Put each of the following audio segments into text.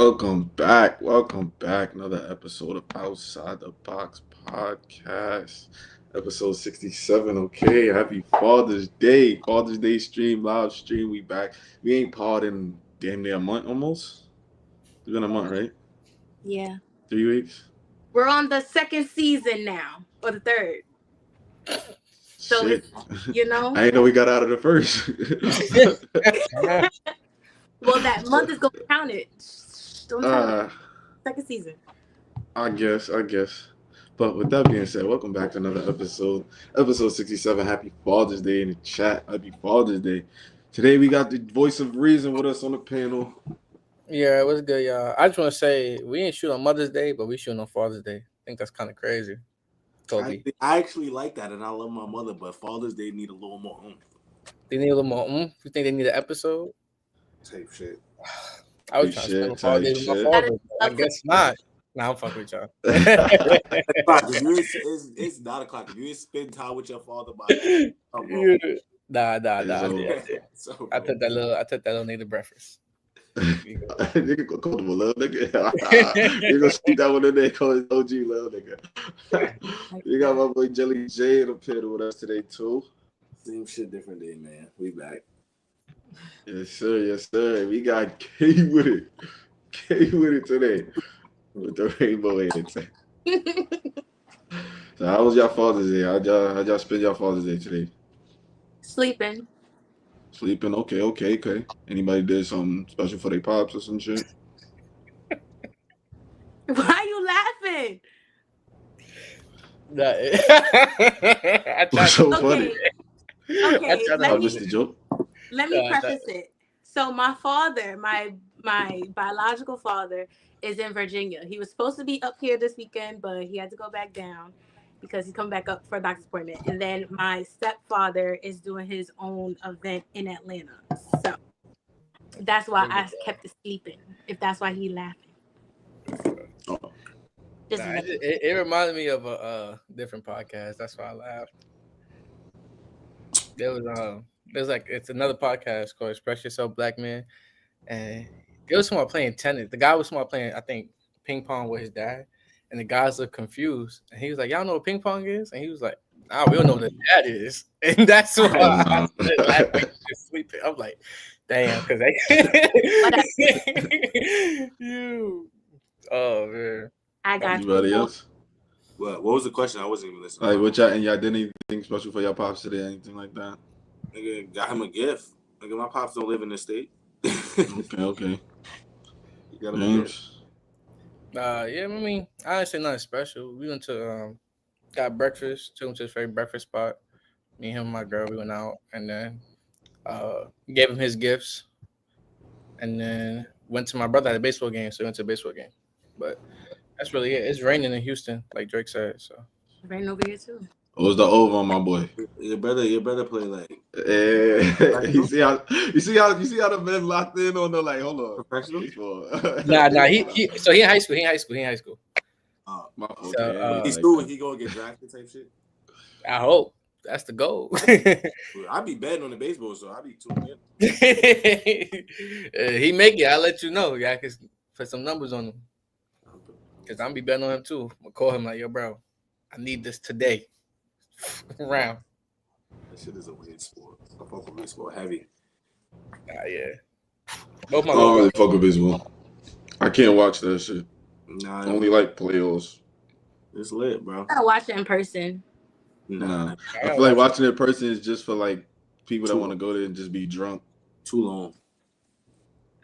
Welcome back. Welcome back. Another episode of Outside the Box Podcast. Episode 67. Okay. Happy Father's Day. Father's Day stream, live stream. We back. We ain't pod in damn near a month almost. It's been a month, right? Yeah. 3 weeks. We're on the second season now, or the third. So Shit. it's, I ain't know we got out of the first. well, that month is going to count it. Don't tell it. Second season. I guess. But with that being said, welcome back to another episode. Episode 67. Happy Father's Day in the chat. Happy Father's Day. Today we got the voice of reason with us on the panel. Yeah, it was good, y'all. I just want to say we ain't shoot on Mother's Day, but we shooting on Father's Day. I think that's kind of crazy. Toby. I actually like that, and I love my mother, but Father's Day need a little more oomph. They need a little more You think they need an episode? Type shit. I was trying to spend Father's Day with my father. I guess not. Nah, I'm fucking with y'all. It's not o'clock. If you didn't spend time with your father, Nah. So, I took that little nigga breakfast. Nigga comfortable, little nigga. You gonna see that one in there, call it OG, little nigga. You got my boy Jelly J in the panel with us today too. Same shit, different day, man. We back. Yes, sir. We got K with it today with the rainbow in it. So how was y'all Father's Day? How'd y'all spend y'all Father's Day today? Sleeping. Okay. Anybody did something special for their pops or some shit? Why are you laughing? What's so funny? Okay, let me Let preface it. So my father, my biological father, is in Virginia. He was supposed to be up here this weekend, but he had to go back down because he's coming back up for a doctor's appointment. And then my stepfather is doing his own event in Atlanta. So that's why I kept sleeping. If that's why he laughing. It reminded me of a different podcast. That's why I laughed. It's another podcast called Express Yourself, Black Man, and it was someone playing tennis. The guy was someone playing, I think, ping pong with his dad, and the guys looked confused. And he was like, "Y'all know what ping pong is?" And he was like, "Nah, we don't know what that is." And that's why I started laughing, just sleeping. I'm like, "Damn," because you. Oh man. I got anybody else? What was the question? I wasn't even listening. Like, what y'all did anything special for your pops today? Anything like that? Nigga, got him a gift. Nigga, my pops don't live in this state. Okay. You got him a gift. Yeah, I mean, I didn't say nothing special. We went to got breakfast, took him to his favorite breakfast spot. Me, him, and my girl, we went out and then gave him his gifts, and then went to my brother at a baseball game. So we went to a baseball game, but that's really it. It's raining in Houston, like Drake said. So raining over here too. What was the over on my boy? Your brother play like. You see how the men locked in on the like. Hold on, professional. Nah. He in high school. He in high school. He's cool. He gonna get drafted type shit. I hope that's the goal. I be betting on the baseball, so I be tuning in. He make it. I'll let you know. Yeah, I can put some numbers on him. Cause I'm be betting on him too. I'm gonna call him like, "Yo, bro, I need this today." Round. That shit is a weird sport. I fuck with baseball heavy. Yeah. I don't really fuck with baseball. I can't watch that shit. Nah, only like playoffs. It's lit, bro. I gotta watch it in person. Nah. I feel like watching it in person is just for like people that want to go there and just be drunk. Too long.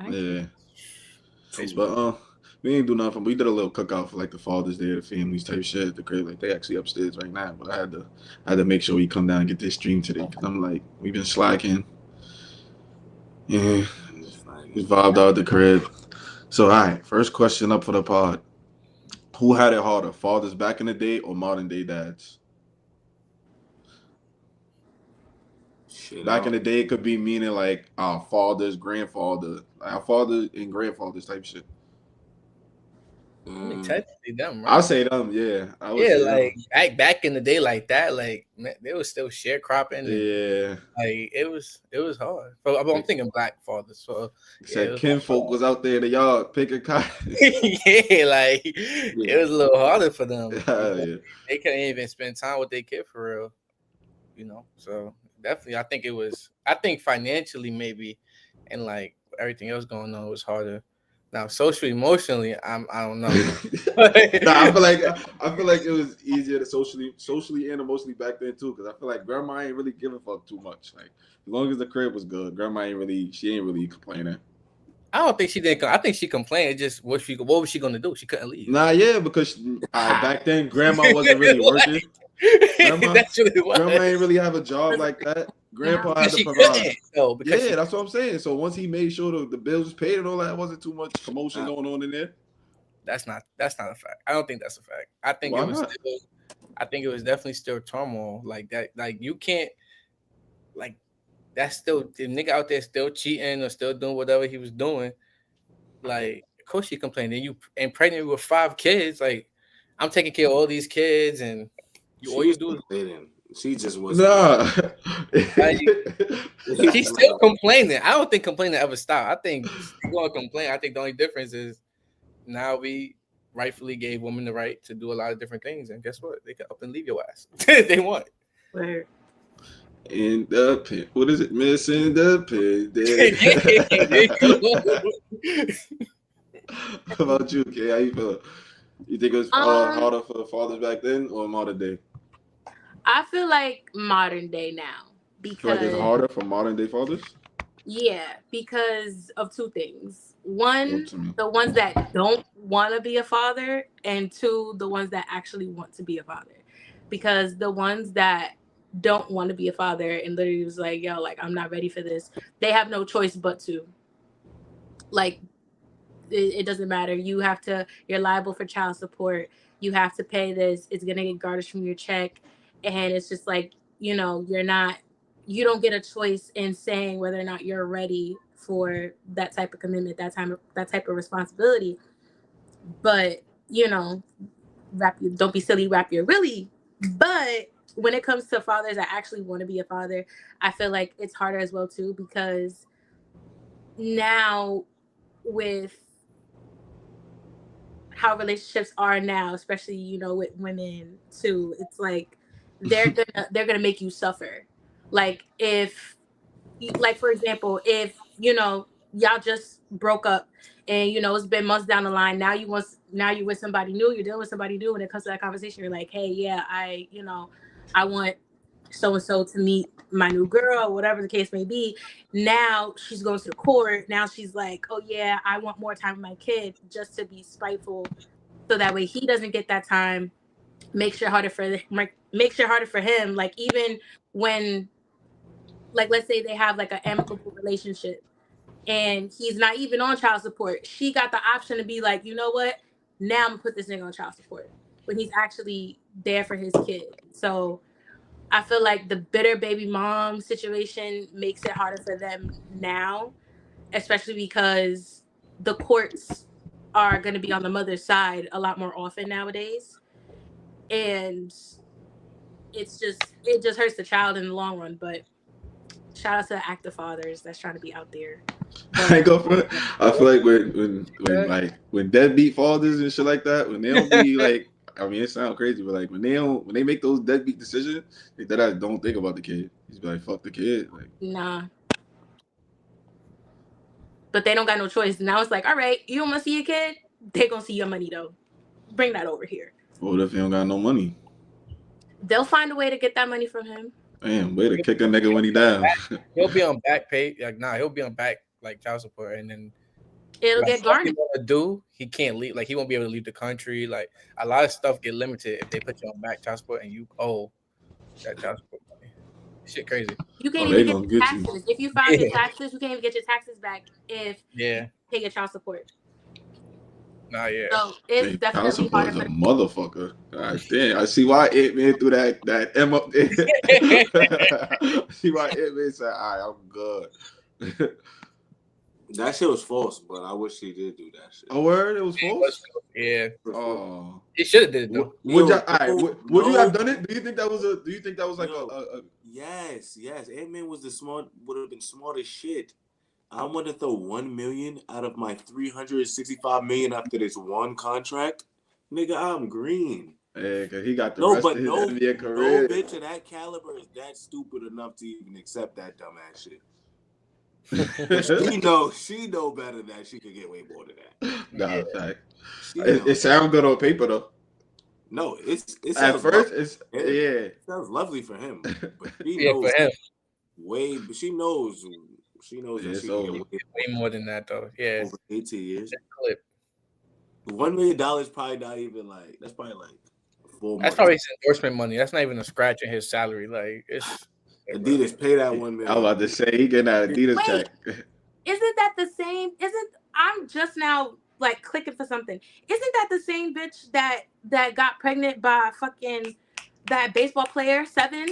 Yeah. But we ain't do nothing. We did a little cookout for like the Father's Day of the families type shit at the crib. Like they actually upstairs right now, but I had to make sure we come down and get this stream today because I'm like we've been slacking. Yeah, just vibed out the crib. So all right, first question up for the pod: who had it harder, fathers back in the day or modern day dads? Back in the day, it could be meaning like our fathers, grandfather, our fathers and grandfathers type shit. I mean, technically them, I'll right? say them. Yeah, I would Yeah, say like them. back in the day, like that, like man, they was still sharecropping and Yeah. like it was hard. But I'm thinking black fathers, so yeah, it Said was kinfolk was out there in the yard picking cotton. yeah, like it was a little harder for them. Yeah. They couldn't even spend time with their kid for real. So definitely, I think financially maybe, and like everything else going on was harder. Now, socially, emotionally, I don't know. Nah, I feel like it was easier to socially and emotionally back then too. Because I feel like grandma ain't really give a fuck too much. Like as long as the crib was good, grandma ain't really complaining. I don't think she didn't. I think she complained. It just what was she gonna do? She couldn't leave. Nah, yeah, because back then grandma wasn't really working. Grandma, That's what it grandma was. ain't really have a job like that. No. Grandpa had Because to she provide. couldn't. No, because Yeah, she. that's what I'm saying. So once he made sure the bills was paid and all that, wasn't too much commotion going on in there. That's not a fact. I don't think that's a fact. I think it Why was not? still. I think it was definitely still turmoil like that. Like you can't like that's still the nigga out there still cheating or still doing whatever he was doing. Like, of course she complained. And you pregnant with 5 kids. Like, I'm taking care of all these kids, and She all you was do is complaining. She just wasn't. Nah. like He she's just still wasn't. complaining. I don't think complaining ever stop. I think she's gonna complain. I think the only difference is now we rightfully gave women the right to do a lot of different things, and guess what? They can up and leave your ass if they want. Where In the pit. What is it? Missing the Yeah, there pit. you How about you, Kay? How you feel? You think it was um harder for fathers back then or modern day? I feel like modern day now You feel like it's because harder for modern day fathers? yeah, because of two things. Talk One, to me. the ones that don't want to be a father, and two, the ones that actually want to be a father. Because the ones that don't want to be a father and literally was like, yo, like I'm not ready for this, they have no choice but to. Like it doesn't matter. You're liable for child support. You have to pay this. It's gonna get garnished from your check. And it's just like, you don't get a choice in saying whether or not you're ready for that type of commitment, that type of responsibility. But, don't be silly, wrap your willy. But when it comes to fathers that actually want to be a father, I feel like it's harder as well too, because now with how relationships are now, especially with women too. It's like they're gonna make you suffer. Like if, like for example, if y'all just broke up and it's been months down the line. Now you with somebody new. You're dealing with somebody new. When it comes to that conversation, you're like, hey, yeah, I want so and so to meet my new girl, whatever the case may be. Now she's going to the court. Now she's like, oh yeah, I want more time with my kid, just to be spiteful, so that way he doesn't get that time. Make sure harder for him. Like even when, like, let's say they have like an amicable relationship and he's not even on child support, she got the option to be like, you know what? Now I'm gonna put this nigga on child support when he's actually there for his kid. So I feel like the bitter baby mom situation makes it harder for them now, especially because the courts are going to be on the mother's side a lot more often nowadays. And it just hurts the child in the long run. But shout out to the active fathers that's trying to be out there. I But go for it. I feel like when deadbeat fathers and shit like that, when they don't be like, I mean, it sounds crazy, but like when they make those deadbeat decisions, that I don't think about the kid. He's like, fuck the kid. Like, nah. But they don't got no choice. Now it's like, all right, you don't want to see your kid? They gonna see your money though. Bring that over here. what if he don't got no money? They'll find a way to get that money from him. Damn, way to kick a nigga when he down. He'll be on back pay. Like, nah, he'll be on back like child support, and then It'll like get stuff he garnished. want to do, he can't leave. Like he won't be able to leave the country. Like a lot of stuff get limited if they put you on back child support and you owe that child support money. Shit, crazy. You can't Oh, even they get gonna your get you. taxes. If you file your taxes, you can't even get your taxes back if Yeah. pay your child support. Nah, yeah. So it's Hey, child definitely support harder is a for them. motherfucker. God damn. I see why it man threw that M up there. I see why it man said, all right, I'm good. That shit was false, but I wish he did do that shit. A word? It was false. Yeah, Oh. he should have did it though. Would you? Yo, All right. Would you have done it? Do you think that was a? Do you think that was like Yo, a yes. Ant-Man was would have been smart as shit. I want to throw 1 million out of my 365 million after this one contract. Nigga, I'm green. Yeah, cause he got the No, rest but of his no NBA career. bitch of that caliber is that stupid enough to even accept that dumbass shit. She know better that she could get way more than that. Nah, fact. She It sounds good on paper though. No, it At sounds first, lovely it's for him. yeah. It sounds lovely for him, but she Yeah, knows for him, but she knows that It's she can get over. way more than that though. Yeah, over 18 years. clip. $1 million probably not even like that's probably like 4 That's months. probably his endorsement money. That's not even a scratch in his salary. Like it's Adidas pay that 1 I was million. about to say he getting that Adidas Wait. check. Isn't that the same? I'm just now like clicking for something. Isn't that the same bitch that got pregnant by fucking that baseball player 7?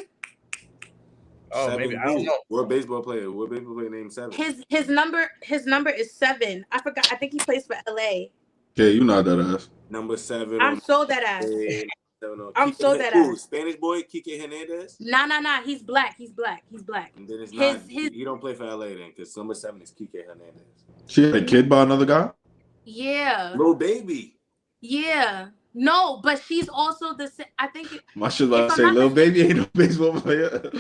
oh maybe I don't know. What baseball player named 7? His number is 7. I forgot. I think he plays for LA. Yeah, you know that ass. Number 7 I'm on so that ass. 7 on I'm so that ass. Spanish boy Kike Hernandez. Nah. He's black. He's black. And then it's not. He don't play for LA then, because number 7 is Kike Hernandez. She had a kid by another guy. Yeah. Little baby. Yeah. No, but she's also the same. I think. My shit about to say, little baby ain't no baseball player.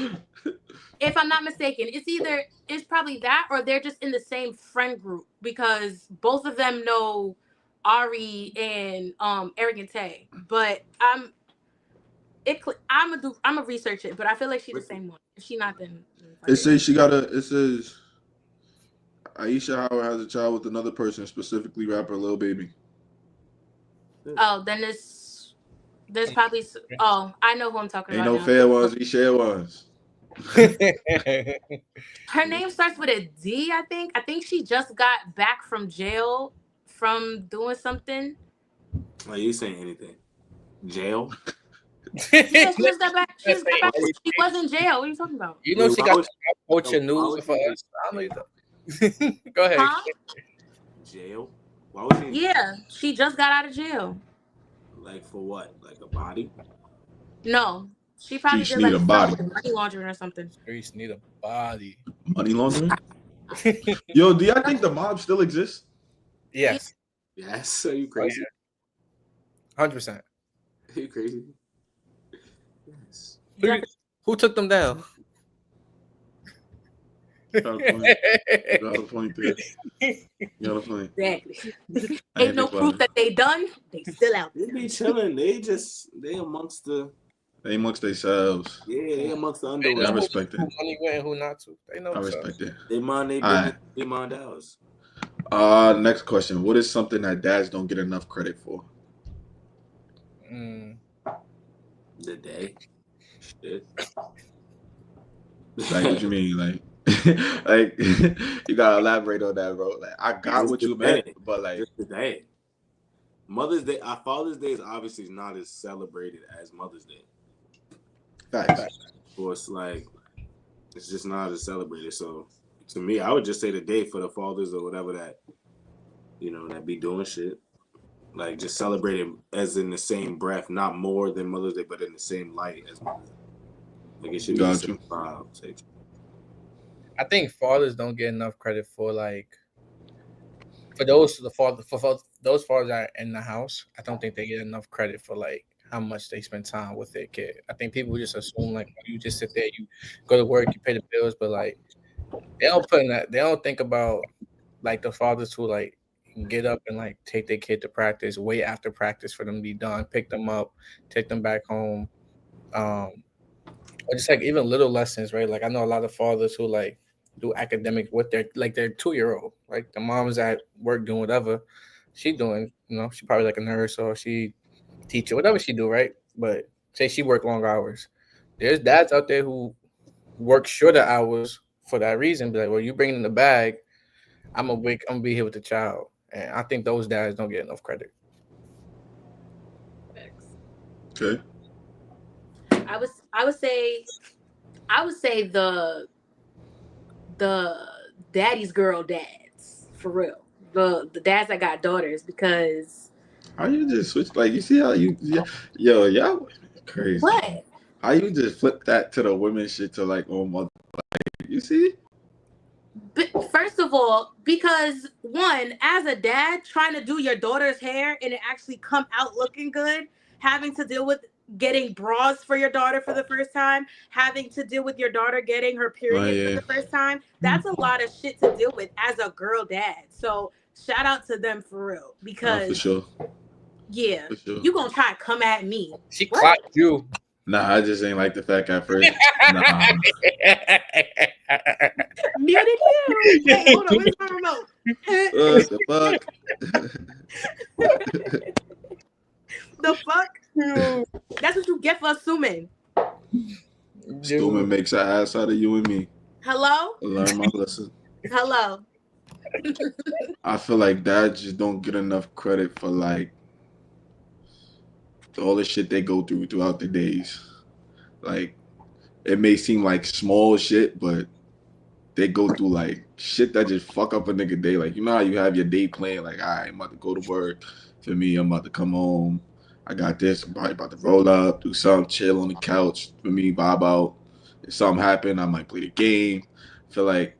If I'm not mistaken, it's probably that, or they're just in the same friend group, because both of them know Ari and Eric and Tay. But I'm gonna research it, but I feel like she's the same one. If she not, then It says it says Aisha Howard has a child with another person, specifically rapper Lil Baby. Oh, then there's probably. Oh, I know who I'm talking Ain't about. no fair ones, we share ones. Her name starts with a D, I think. I think she just got back from jail from doing something. Are you saying anything? Jail? Yeah, she just got back. She was in jail. What are you talking about? You know, she got culture news for us. I don't know. Go ahead. Huh? Jail? Why was she? Yeah, she just got out of jail. Like for what? Like a body? No, she probably did like money laundering or something. Streets need a body. Money laundering? Yo, do y'all think the mob still exists? Yes. Yes. Are you crazy? 100%. Are you crazy? Yes. Who took them down? Got a point there. Exactly. Ain't no proof that they done. They still out there. They be chilling. They amongst themselves. Yeah, they amongst the underworld. I respect it. Who money went and who not to. They know. I respect it. They mind their business. They mind ours. Next question. What is something that dads don't get enough credit for? The day. Shit. Like, what you mean? Like, you gotta elaborate on that, bro. Like, I got Just what you meant, but like, just the day. Mother's Day. Our Father's Day is obviously not as celebrated as Mother's Day. facts. So it's like, it's just not as celebrated. So to me, I would just say the day for the fathers or whatever that, that be doing shit. Like just celebrate it as in the same breath, not more than Mother's Day, but in the same light as Mother's Day. Like it should be the same vibe. I think fathers don't get enough credit for those fathers that are in the house. I don't think they get enough credit for like how much they spend time with their kid. I think people just assume like you just sit there, you go to work, you pay the bills, but like they don't think about like the fathers who like get up and like take their kid to practice, wait after practice for them to be done, pick them up, take them back home. Or just like even little lessons, right? Like I know a lot of fathers who like do academic with their 2-year-old. Like the mom's at work doing whatever she doing, she probably like a nurse or she teacher, whatever she do, right? But say she work long hours. There's dads out there who work shorter hours for that reason. Be like, well, you bring in the bag, I'm gonna be here with the child. And I think those dads don't get enough credit. Okay. I would say the daddy's girl dads. for real. The dads that got daughters, because how you just switch? Like you see how you, yo, y'all crazy. what? How you just flip that to the women shit to like, oh mother, you see? But first of all, because one, as a dad, trying to do your daughter's hair and it actually come out looking good, having to deal with getting bras for your daughter for the first time, having to deal with your daughter getting her period for yeah. the first time, that's a lot of shit to deal with as a girl dad. So shout out to them for real, For because sure. yeah, For sure. you gonna try to come at me. She What? clocked you. Nah, I just ain't like the fact at first. Nah. Muted you. Wait, hold on. Where's my remote? What the fuck? The fuck? That's what you get for assuming. Stewman makes an ass out of you and me. Hello? I learn my lesson. Hello. I feel like dads just don't get enough credit for like all the shit they go through throughout the days. Like it may seem like small shit, but they go through like shit that just fuck up a nigga day. Like you know how you have your day plan, like, all right, I'm about to go to work. For me, I'm about to come home. I got this. I'm probably about to roll up, do something, chill on the couch. For me, bob out. If something happen, I might play the game. I feel like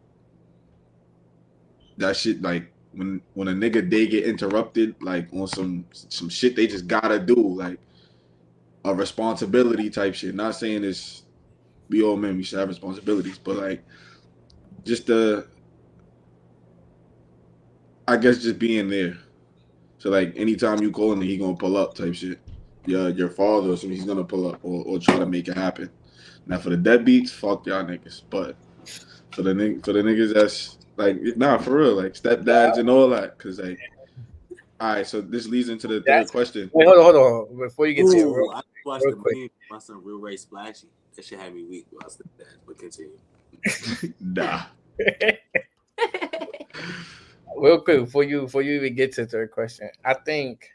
that shit, like when a nigga day get interrupted, like on some shit they just gotta do, like a responsibility type shit. Not saying it's we all men, we should have responsibilities, but like just I guess just being there. So like anytime you call him, he gonna pull up type shit. Yeah, your father or something, he's gonna pull up or try to make it happen. Now for the deadbeats, fuck y'all niggas. But for the niggas that's like nah for real, like stepdads and all that. Cause like all right, so this leads into the third question. Wait, hold on. Before you get to your I watched real the quick. meme. My son Real Ray Splashy. That shit had me weak while I was that. But continue. Nah. Real quick before you even get to the third question, I think.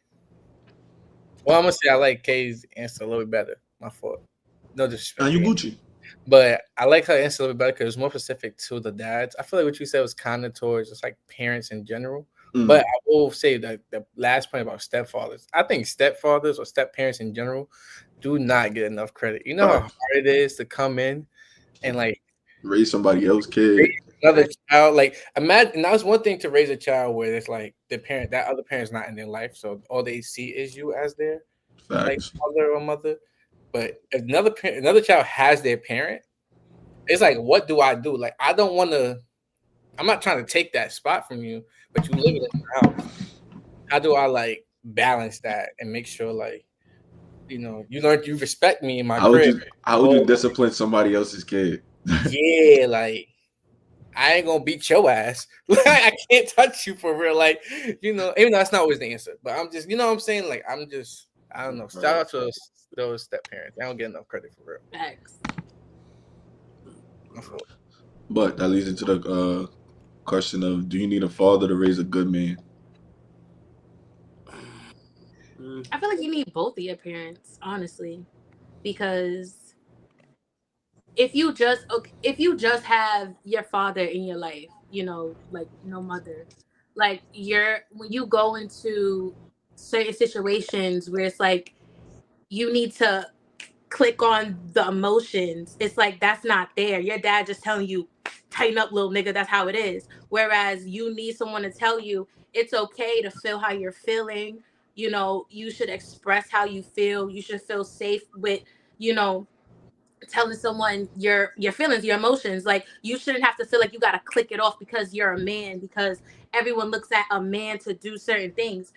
Well, I'm gonna say I like Kay's answer a little bit better. My fault. No disrespect. Now you Gucci. But I like her answer a little bit better because it's more specific to the dads. I feel like what you said was kind of towards just like parents in general. But I will say that the last point about stepfathers, I think stepfathers or step parents in general do not get enough credit. You know how hard it is to come in and like raise somebody else's kid. Another child, like imagine that was one thing to raise a child where it's like the parent that other parent's not in their life, so all they see is you as their like father or mother. But if another child has their parent, it's like, what do I do? Like, I don't want to. I'm not trying to take that spot from you, but you live in the house. How do I like balance that and make sure like you respect me in my crib? How would you discipline somebody else's kid? Yeah, like I ain't gonna beat your ass. I can't touch you for real. Like, even though that's not always the answer. But I'm just, what I'm saying? Like, I don't know. Shout out to those step parents. They don't get enough credit for real. Thanks. But that leads into the question of, do you need a father to raise a good man? I feel like you need both of your parents, honestly, because if you just have your father in your life, like no mother, like when you go into certain situations where it's like you need to click on the emotions, it's like that's not there. Your dad just telling you, tighten up, little nigga, that's how it is. Whereas you need someone to tell you it's okay to feel how you're feeling. You should express how you feel. You should feel safe with, telling someone your feelings, your emotions. Like, you shouldn't have to feel like you got to click it off because you're a man, because everyone looks at a man to do certain things,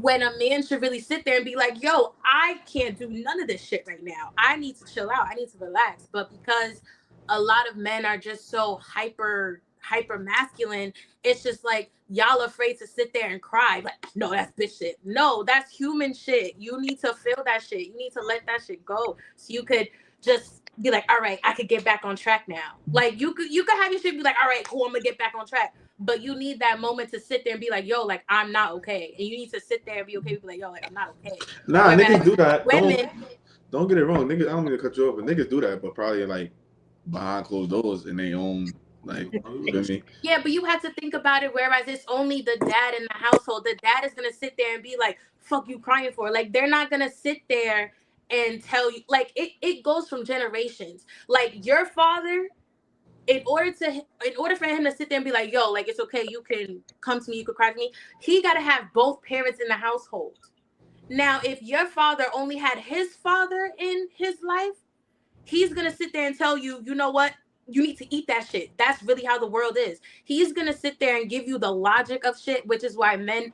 when a man should really sit there and be like, yo, I can't do none of this shit right now. I need to chill out. I need to relax. But because a lot of men are just so hyper masculine, it's just like y'all afraid to sit there and cry. Like, no, that's bitch shit. No, that's human shit. You need to feel that shit. You need to let that shit go so you could just be like, all right, I could get back on track now. Like, you could have your shit be like, all right, cool, I'm gonna get back on track. But you need that moment to sit there and be like, yo, like, I'm not okay. And you need to sit there and be okay and be like, yo, like, I'm not okay. Nah, niggas do that. Women, don't get it wrong. Niggas, I don't mean to cut you off, but niggas do that, but probably like behind closed doors in their own Like, you feel me? Yeah, but you have to think about it. Whereas it's only the dad in the household, the dad is gonna sit there and be like, "Fuck you crying for?" Like they're not gonna sit there and tell you. Like it goes from generations. Like your father, in order for him to sit there and be like, "Yo, like it's okay, you can come to me, you can cry to me," he gotta have both parents in the household. Now, if your father only had his father in his life, he's gonna sit there and tell you, you know what? You need to eat that shit. That's really how the world is. He's gonna sit there and give you the logic of shit, which is why men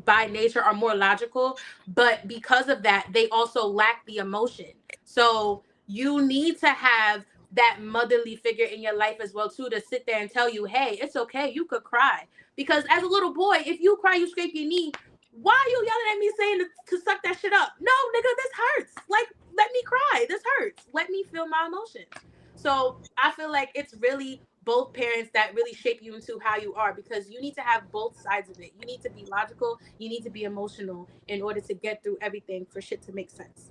by nature are more logical. But because of that, they also lack the emotion. So you need to have that motherly figure in your life as well too, to sit there and tell you, hey, it's okay, you could cry. Because as a little boy, if you cry, you scrape your knee. Why are you yelling at me saying to suck that shit up? No, nigga, this hurts. Like, let me cry. This hurts. Let me feel my emotions. So I feel like it's really both parents that really shape you into how you are, because you need to have both sides of it. You need to be logical, you need to be emotional in order to get through everything for shit to make sense.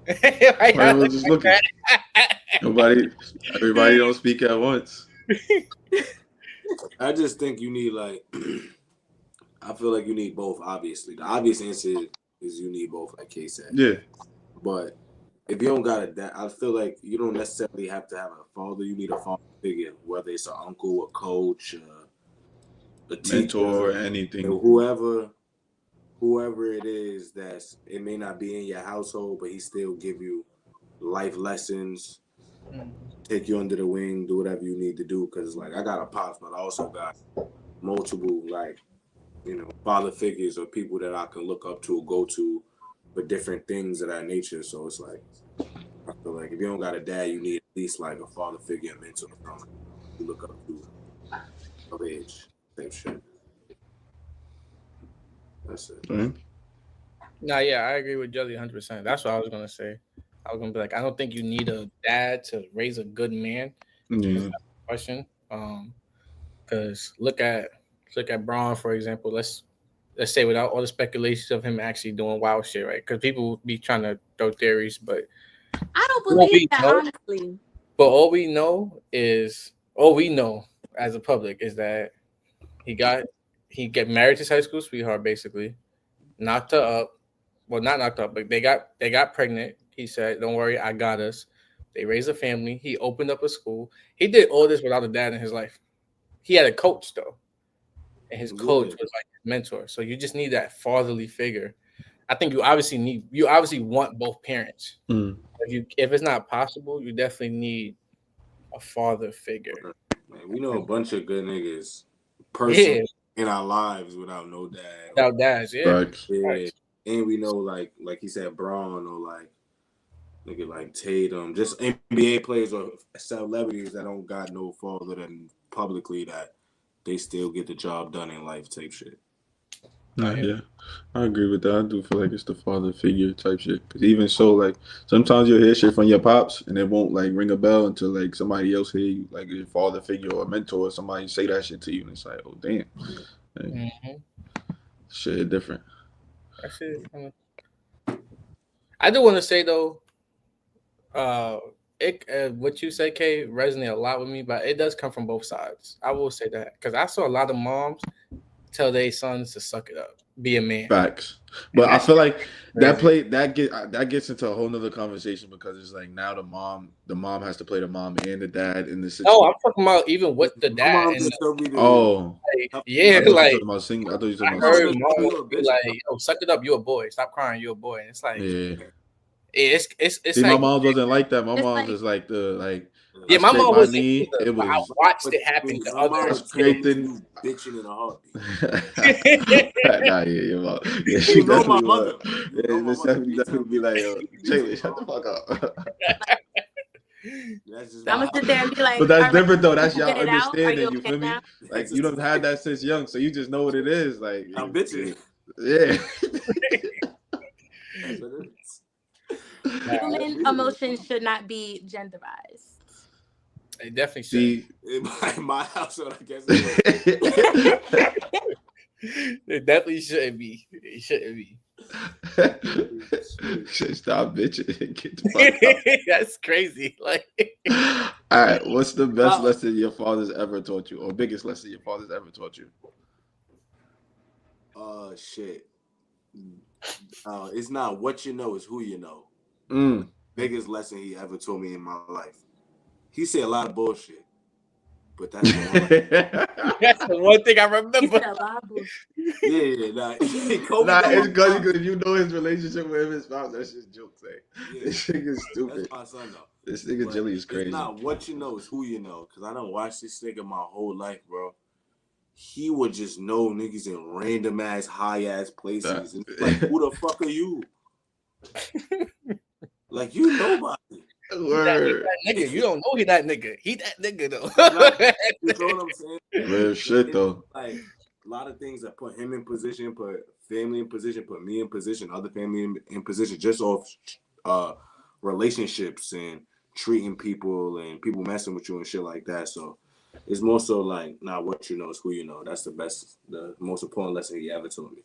Everyone's just looking. Everybody don't speak at once. I just think you need I feel like you need both. Obviously, the obvious answer is you need both, like Kay said. Yeah. But if you don't got it, that I feel like you don't necessarily have to have a father. You need a father figure, whether it's an uncle, a coach, a teacher, mentor, or anything. Whoever it is, it may not be in your household, but he still give you life lessons, take you under the wing, do whatever you need to do. Because like I got a pops, but I also got multiple father figures or people that I can look up to or go to for different things of that nature. So it's like I feel like if you don't got a dad, you need at least like a father figure, a mentor, something you look up to of age, same shit. That's it. Right. Nah, yeah, I agree with Jelly 100%. That's what I was gonna say. I was gonna be like, I don't think you need a dad to raise a good man. Yeah. Question. Because look at Braun, for example. Let's say without all the speculations of him actually doing wild shit, right? Because people be trying to throw theories, but I don't believe that, honestly. But all we know as a public is that he get married to his high school sweetheart, basically, knocked her up. Well, not knocked up, but they got pregnant. He said, "Don't worry, I got us." They raised a family. He opened up a school. He did all this without a dad in his life. He had a coach though, and his coach was like his mentor. So you just need that fatherly figure. I think you obviously want both parents. Mm. If it's not possible, you definitely need a father figure. Man, we know a bunch of good niggas personally in our lives without no dad. Without dads, yeah. And we know like he said, Braun or like nigga like Tatum, just NBA players or celebrities that don't got no father and publicly that they still get the job done in life type shit. Yeah, I agree with that. I do feel like it's the father figure type shit. Because even so, like sometimes you'll hear shit from your pops and it won't like ring a bell until like somebody else hear you, like your father figure or a mentor, or somebody say that shit to you, and it's like, oh damn, like, shit different. That shit. I do want to say though, what you say, Kay, resonate a lot with me, but it does come from both sides. I will say that because I saw a lot of moms tell their sons to suck it up, be a man. Facts. But I feel like that gets into a whole nother conversation because it's like now the mom has to play the mom and the dad in the situation. No, I'm talking about even with the dad. Like, yeah, I thought you were talking about heard mom be like, "Yo, suck it up, you a boy. Stop crying, you a boy." And it's like, it's See, like, my mom wasn't like that. My mom was like yeah, my mom was knee. It was. I watched it happen to others. Bitching in a heartbeat. Nah, your mom. Yeah, she you know definitely my mother. Yeah, Miss Stephanie definitely be like, "Yo, Jaylee, shut the fuck up." I'm gonna sit there and be like, but that's different though. That's y'all understanding. understanding. You okay feel me? now? Like you don't have that since young, so you just know what it is. Like I'm bitching. Yeah. That's what it is. Human emotions should not be genderized. They definitely should. In my household, I guess. It definitely shouldn't be. It shouldn't be. Stop bitching and get the fuck up. That's crazy. Like, All right, what's the best lesson your father's ever taught you, or biggest lesson your father's ever taught you? Shit. It's not what you know, it's who you know. Biggest lesson he ever taught me in my life. He said a lot of bullshit, but that's the one. That's the one thing I remember. He said a lot of bullshit. Yeah, nah, it's because you know his relationship with him and his spouse. That's just jokes. Yeah. This nigga's stupid. That's my son though. This nigga Jilly is crazy. It's not what you know, it's who you know. Cause I done watched this nigga my whole life, bro. He would just know niggas in random ass, high ass places. And it's like, who the fuck are you? Like, you nobody. Word. He that nigga. You don't know he that nigga. He that nigga though. You know what I'm saying? Real shit though. Like a lot of things that put him in position, put family in position, put me in position, other family in position, just off relationships and treating people and people messing with you and shit like that. So it's more so like, not what you know, it's who you know. That's the most important lesson he ever told me.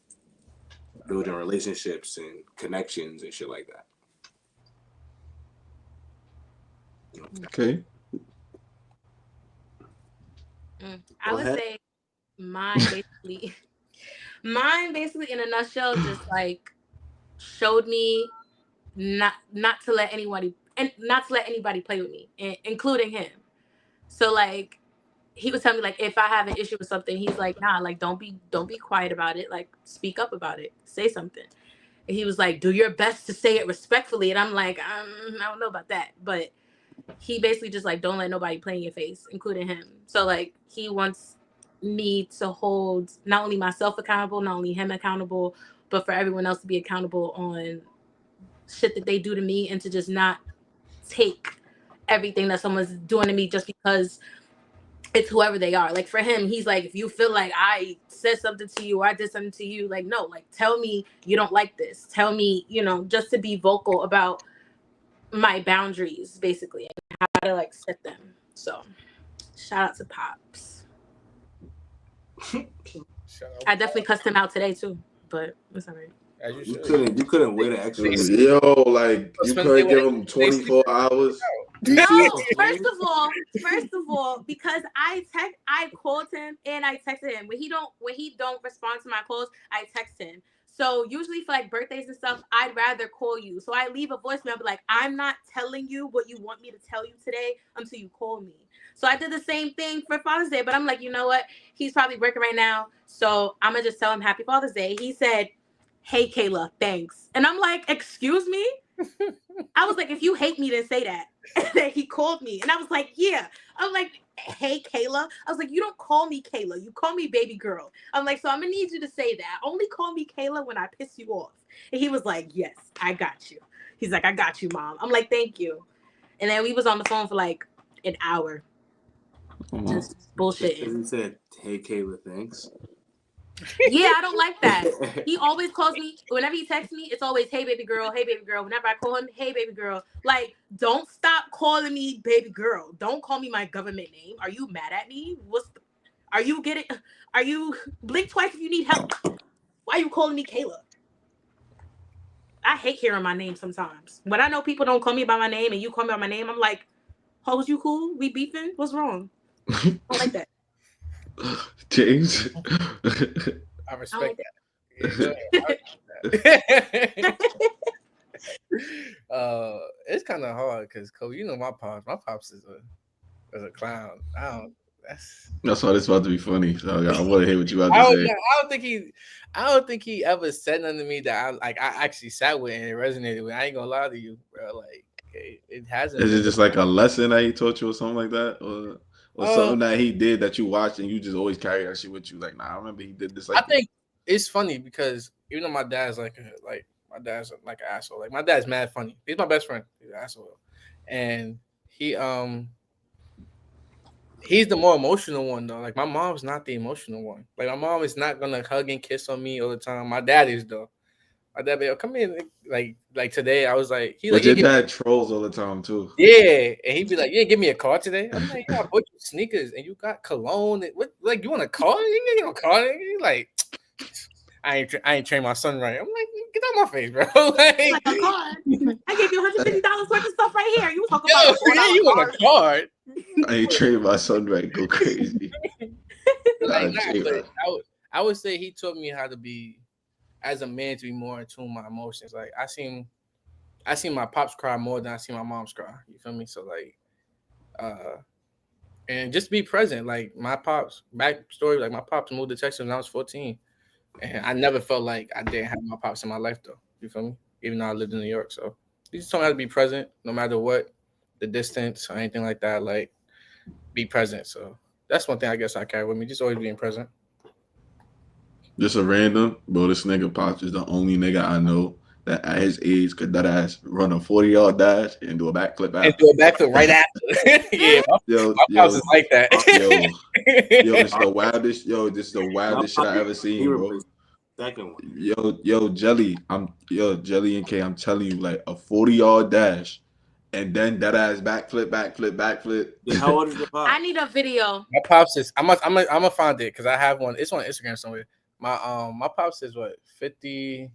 Building relationships and connections and shit like that. Okay. I would say mine basically in a nutshell just like showed me not to let anybody play with me, including him. So like he would tell me like if I have an issue with something, he's like, nah, like don't be quiet about it, like speak up about it, say something. And he was like, do your best to say it respectfully. And I'm like, I don't know about that, but he basically just like don't let nobody play in your face, including him. So like he wants me to hold not only myself accountable, not only him accountable, but for everyone else to be accountable on shit that they do to me, and to just not take everything that someone's doing to me just because it's whoever they are. Like for him, he's like, if you feel like I said something to you or I did something to you, like no, like tell me you don't like this, tell me, just to be vocal about my boundaries basically and how to like set them. So shout out to Pops. I definitely cussed him out today too, but it's all right. You couldn't wait an extra. Yo, like you couldn't give him 24 hours. No, first of all, because I called him and I texted him. When he don't respond to my calls, I text him. So usually for like birthdays and stuff, I'd rather call you. So I leave a voicemail, be like, I'm not telling you what you want me to tell you today until you call me. So I did the same thing for Father's Day, but I'm like, you know what? He's probably working right now, so I'm gonna just tell him Happy Father's Day. He said, hey Kayla, thanks. And I'm like, excuse me? I was like, if you hate me, then say that. And then he called me. And I was like, yeah. I'm like, hey Kayla. I was like, you don't call me Kayla. You call me baby girl. I'm like, so I'm going to need you to say that. Only call me Kayla when I piss you off. And he was like, yes, I got you. He's like, I got you, Mom. I'm like, thank you. And then we was on the phone for like an hour. Just bullshitting. He said, hey Kayla, thanks. Yeah, I don't like that. He always calls me, whenever he texts me, it's always, hey, baby girl, hey, baby girl. Whenever I call him, hey, baby girl. Like, don't stop calling me baby girl. Don't call me my government name. Are you mad at me? Are you blink twice if you need help? Why are you calling me Kayla? I hate hearing my name sometimes. When I know people don't call me by my name and you call me by my name, I'm like, hoes, you cool? We beefing? What's wrong? I don't like that. James, I respect that. It's kind of hard because my pops is a clown. That's why this about to be funny. So I want to hear what you about to say. I don't think he ever said nothing to me that I actually sat with and it resonated with. I ain't gonna lie to you, bro. Like it hasn't. Is it just like a lesson that he taught you or something like that, or something that he did that you watched and you just always carry that shit with you? Like, nah, I remember he did this. Like, I think it's funny because even though my dad's like my dad's like an asshole. Like my dad's mad funny. He's my best friend. He's an asshole, and he's the more emotional one though. Like my mom's not the emotional one. Like my mom is not gonna hug and kiss on me all the time. My dad is though. My dad be like, come in. Like today, I was like, but your dad trolls all the time too. Yeah, and he'd be like, "You didn't give me a car today." I'm like, "Yeah, I bought you sneakers and you got cologne. And what? Like, you want a car? You ain't get no car." He's like, I ain't train my son right. I'm like, Get out my face, bro. Like a card. I gave you $150 worth of stuff right here. You talking about a $4 you want a card? I ain't trading my son right. Go crazy. Like, but I would say he taught me how to be, as a man, to be more in tune with my emotions. Like I seen my pops cry more than I seen my mom's cry. You feel me? So like, and just be present. Like my pops backstory. Like my pops moved to Texas when I was 14, and I never felt like I didn't have my pops in my life though. You feel me? Even though I lived in New York, so he just taught me how to be present, no matter what the distance or anything like that. Like be present. So that's one thing I guess I carry with me. Just always being present. Just a random, bro. This nigga Pops is the only nigga I know that at his age could that ass run a 40-yard dash and do a backflip And do a backflip right after. Yeah, my pops is like that. Yo, this is the wildest. Yo, this is the wildest shit I ever seen, bro. Second one. Yo, Jelly. Jelly and K. I'm telling you, like a 40-yard dash, and then that ass backflip. Yeah, how old is your pop? I need a video. My pops is. I'm gonna find it because I have one. It's on Instagram somewhere. My pops is what 50.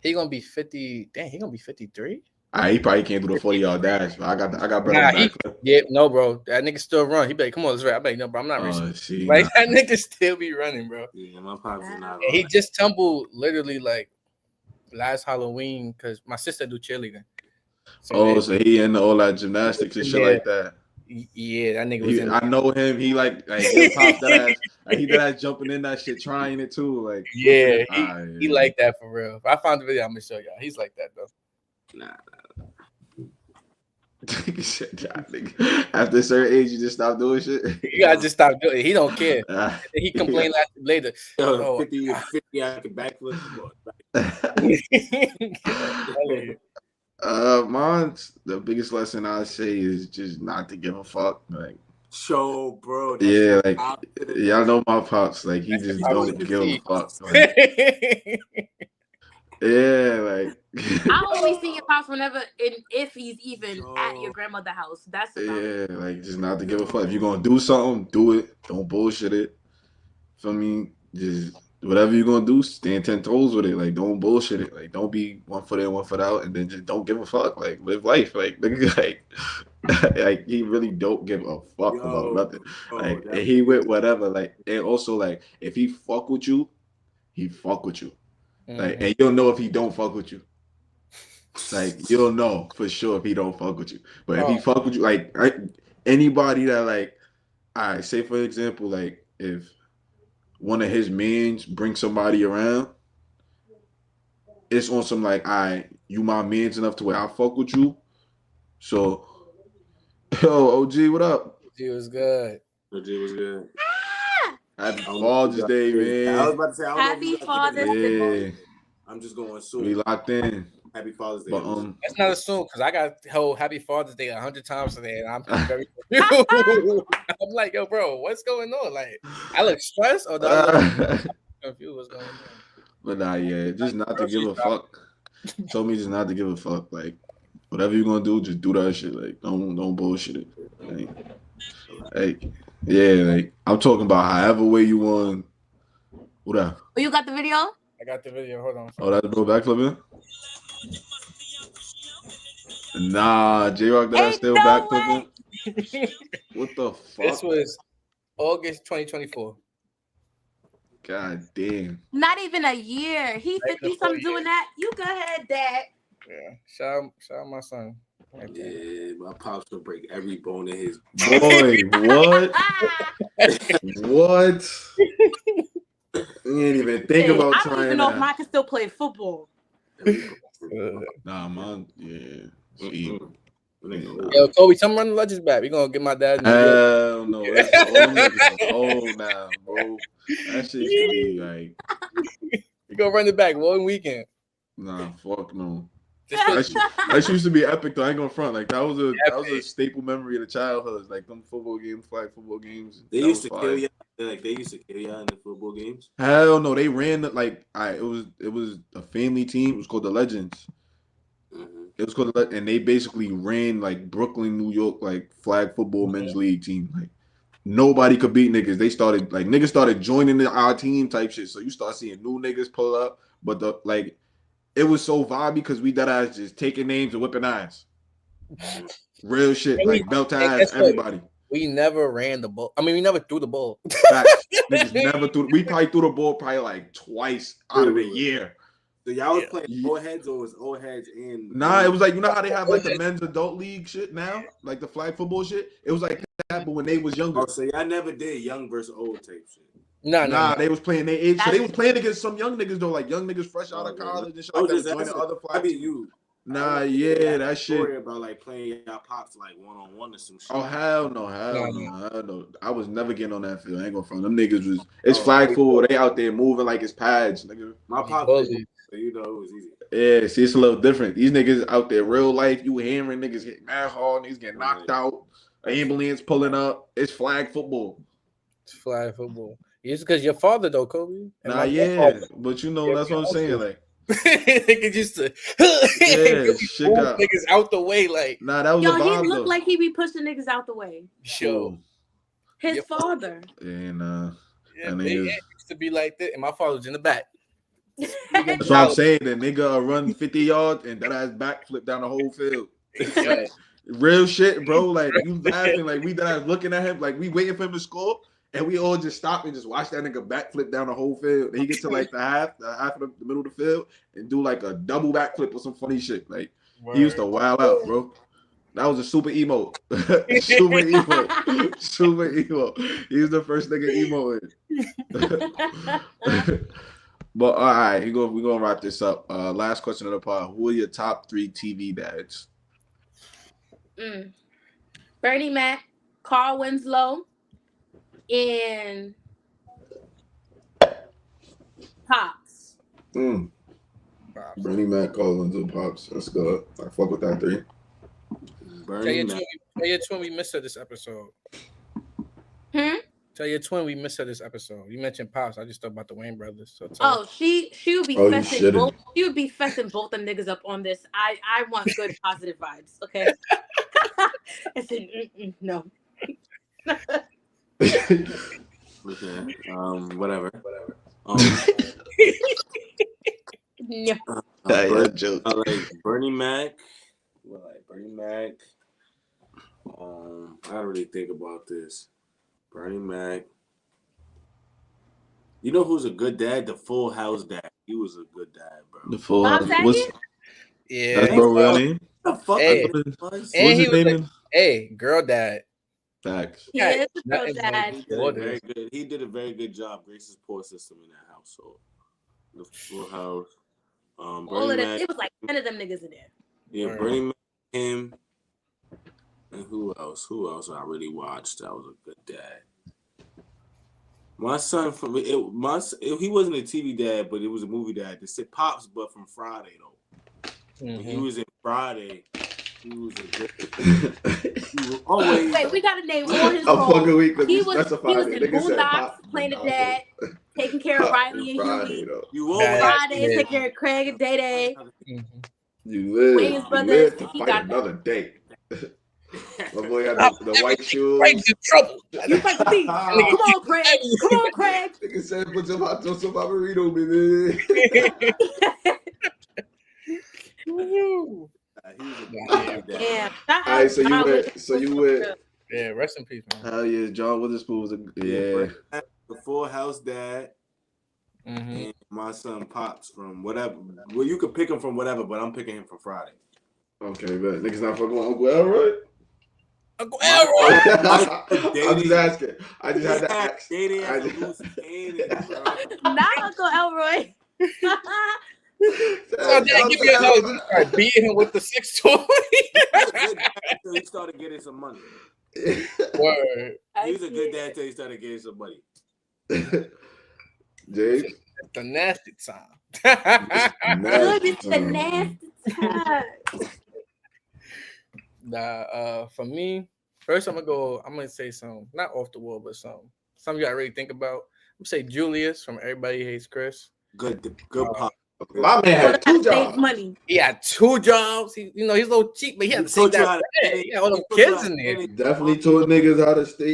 He gonna be 50. Damn, he gonna be 53. He probably can't do the 40-yard dash, but I got better backflip. Yeah, no, bro. That nigga still run. He be like, come on, let's rap. I be like, no, bro, I'm not racing. Like that nigga still be running, bro. Yeah, my pops is not. He just tumbled literally like last Halloween because my sister do cheerleading. So he into all that gymnastics and shit like that. Yeah, that nigga was in. I know him. He like he pops that ass. Like, he that jumping in that shit, trying it too. Like yeah, he like that for real. If I found the video, I'm gonna show y'all. He's like that though. Nah. After a certain age, you just stop doing shit. You gotta just stop doing it. He don't care. He complained later. 50, I can backflip. Mine's the biggest lesson I say is just not to give a fuck. Like, bro. Yeah, like y'all know my pops. Like he just don't give a fuck. Like, yeah, like I only see your pops whenever, if he's even at your grandmother's house. That's about it. Like just not to give a fuck. If you're gonna do something, do it. Don't bullshit it. Feel me? Just whatever you're gonna do, stand 10 toes with it. Like don't bullshit it. Like don't be 1 foot in, 1 foot out, and then just don't give a fuck. Like live life. Like nigga, like he really don't give a fuck about nothing. Like and he with whatever. Like and also like if he fuck with you, he fuck with you. Like and you'll know if he don't fuck with you. Like you'll know for sure if he don't fuck with you. But if he fuck with you, like anybody that like, all right, say for example, like if one of his mans brings somebody around, it's on some like, all right, you my mans enough to where I fuck with you. So, yo, OG, what up? OG was good. OG was good. Happy Father's Day, man. I was about to say, Happy Father's Day. I'm just going soon. We locked in. Happy Father's Day. But, that's not assumed because I got whole Happy Father's Day 100 times today, and I'm very confused. I'm like, yo, bro, what's going on? Like, I look stressed or do I look confused? What's going on? But nah, yeah, just not to give a fuck. Told me just not to give a fuck. Like, whatever you're gonna do, just do that shit. Like, don't bullshit it. Like, yeah, like I'm talking about however way you want. What up? Oh, you got the video? I got the video. Hold on. Oh, that's bro backflipping? Nah, J-Rock, that still backflipping? What the fuck? This was August 2024. God damn. Not even a year. He 50-something doing that. You go ahead, Dad. Yeah. Shout out my son. Right, yeah, my pops will break every bone in his boy. What? What? You ain't even think about trying. I don't even know if Mike can still play football. Nah, man. Yeah. Yo, Kobe, come run the Legends back. We gonna get my dad. Hell no, that's old now, bro. That shit should be like. We gonna run it back one weekend. Nah, fuck no. That used to be epic though. I ain't gonna front. Like that was a staple memory of the childhood. Like them football games, flag football games. They used to kill you. Like they used to kill you in the football games. Hell no, they ran like it was a family team. It was called the Legends. Mm-hmm. It was called and they basically ran like Brooklyn, New York, like flag football men's league team. Like nobody could beat niggas. They started like niggas started joining our team type shit. So you start seeing new niggas pull up, but it was so vibey because we dead ass just taking names and whipping ass. Real shit, like belt to ass, everybody. We never ran the ball. I mean, we never threw the ball. Facts. Niggas never threw. We probably threw the ball probably like twice out of the year. So y'all was playing old heads or was old heads in? Nah, it was like, you know how they have like the men's adult league shit now, like the flag football shit. It was like that, but when they was younger. Oh, so y'all never did young versus old type shit. Nah, they was playing their age. So they was playing against some young niggas though, like young niggas fresh out of college and shit like that. Was joining other flag. I be you. Nah, yeah, that shit. Worry about like playing y'all pops like 1-on-1 or some shit. Oh hell no. I was never getting on that field. I ain't gonna front. Them niggas was it's flag football. They out there moving like it's pads, nigga. My pop, so you know it was easy. Yeah, see, it's a little different. These niggas out there, real life. You hammering niggas hit mad hard. Niggas getting knocked out. Ambulance pulling up. It's flag football. It's flag football. It's because your father though, Kobe. Nah, yeah, but you know that's what I'm saying. Like. Nigga used to shit got niggas out the way. Like, nah, that was a vibe, he looked though. like he be pushing niggas out the way. Sure. His father. And it used to be like that, and my father was in the back. That's what I'm saying. The nigga run 50 yards and that ass backflip down the whole field. Real shit, bro. Like you laughing, like we that ass looking at him, like we waiting for him to score. And we all just stop and just watch that nigga backflip down the whole field. And he get to like the half of the middle of the field and do like a double backflip or some funny shit. Like he used to wild out, bro. That was a super emo. Super emo. He was the first nigga emo in. But all right, we're gonna wrap this up. Last question of the pod. Who are your top 3 TV dads? Bernie Mac, Carl Winslow, and Pops. Bernie Mac, Carl Winslow, Pops. That's good. I fuck with that 3. Tell your twin we missed her this episode. Tell your twin we missed her this episode. You mentioned Pops. I just thought about the Wayne brothers. So she would be fessing both. She would be fessing both them niggas up on this. I want good positive vibes. Okay. I said no. Okay. Whatever. Yeah. Like Bernie Mac. Bernie Mac. I don't really think about this. Bernie Mac. You know who's a good dad? The Full House dad. He was a good dad, bro. The Full House. Yeah. That's bro real name? The fuck? What's his name? Girl dad. Facts. He is a girl dad. He did a very good job. Grace's poor system in that household. The Full House. All of them. It was like 10 of them niggas in there. Yeah, Bernie Mac, him. And who else? I really watched that was a good dad. My son he wasn't a TV dad, but it was a movie dad. They said Pops, but from Friday though. When he was in Friday, he was a good. He was always. Wait, we gotta name all his roles. He was in Boondocks, playing the dad, taking care of Riley and Huey. Friday, taking care of Craig and Day Day. You live. Wayne's brothers. He got another day. My boy had the white shoes. Craig's in trouble. You fight the thief. Come on, Craig. Nigga said, put some hot toast on my burrito, baby. Yeah. All right, so you went. Yeah, rest in peace, man. Hell yeah, John Witherspoon was The Full House dad. And my son Pops from whatever. Well, you could pick him from whatever, but I'm picking him from Friday. Okay, but niggas not fucking with Uncle Elroy? Uncle Elroy! I'm just asking. I just had to ask. Not Uncle Elroy. Start beating him with the 6 toy. He started getting some money. Word. He's a good dad until he started getting some money. James? It's the nasty time. It's the nasty time. Nah, for me, first I'm gonna say some, not off the wall, but some you gotta really think about. I'm gonna say Julius from Everybody Hates Chris. Good pop. My man had 2 Save jobs. money. He had 2 jobs. He's a little cheap, but he had to save that bread. He had all them kids in there. He definitely taught niggas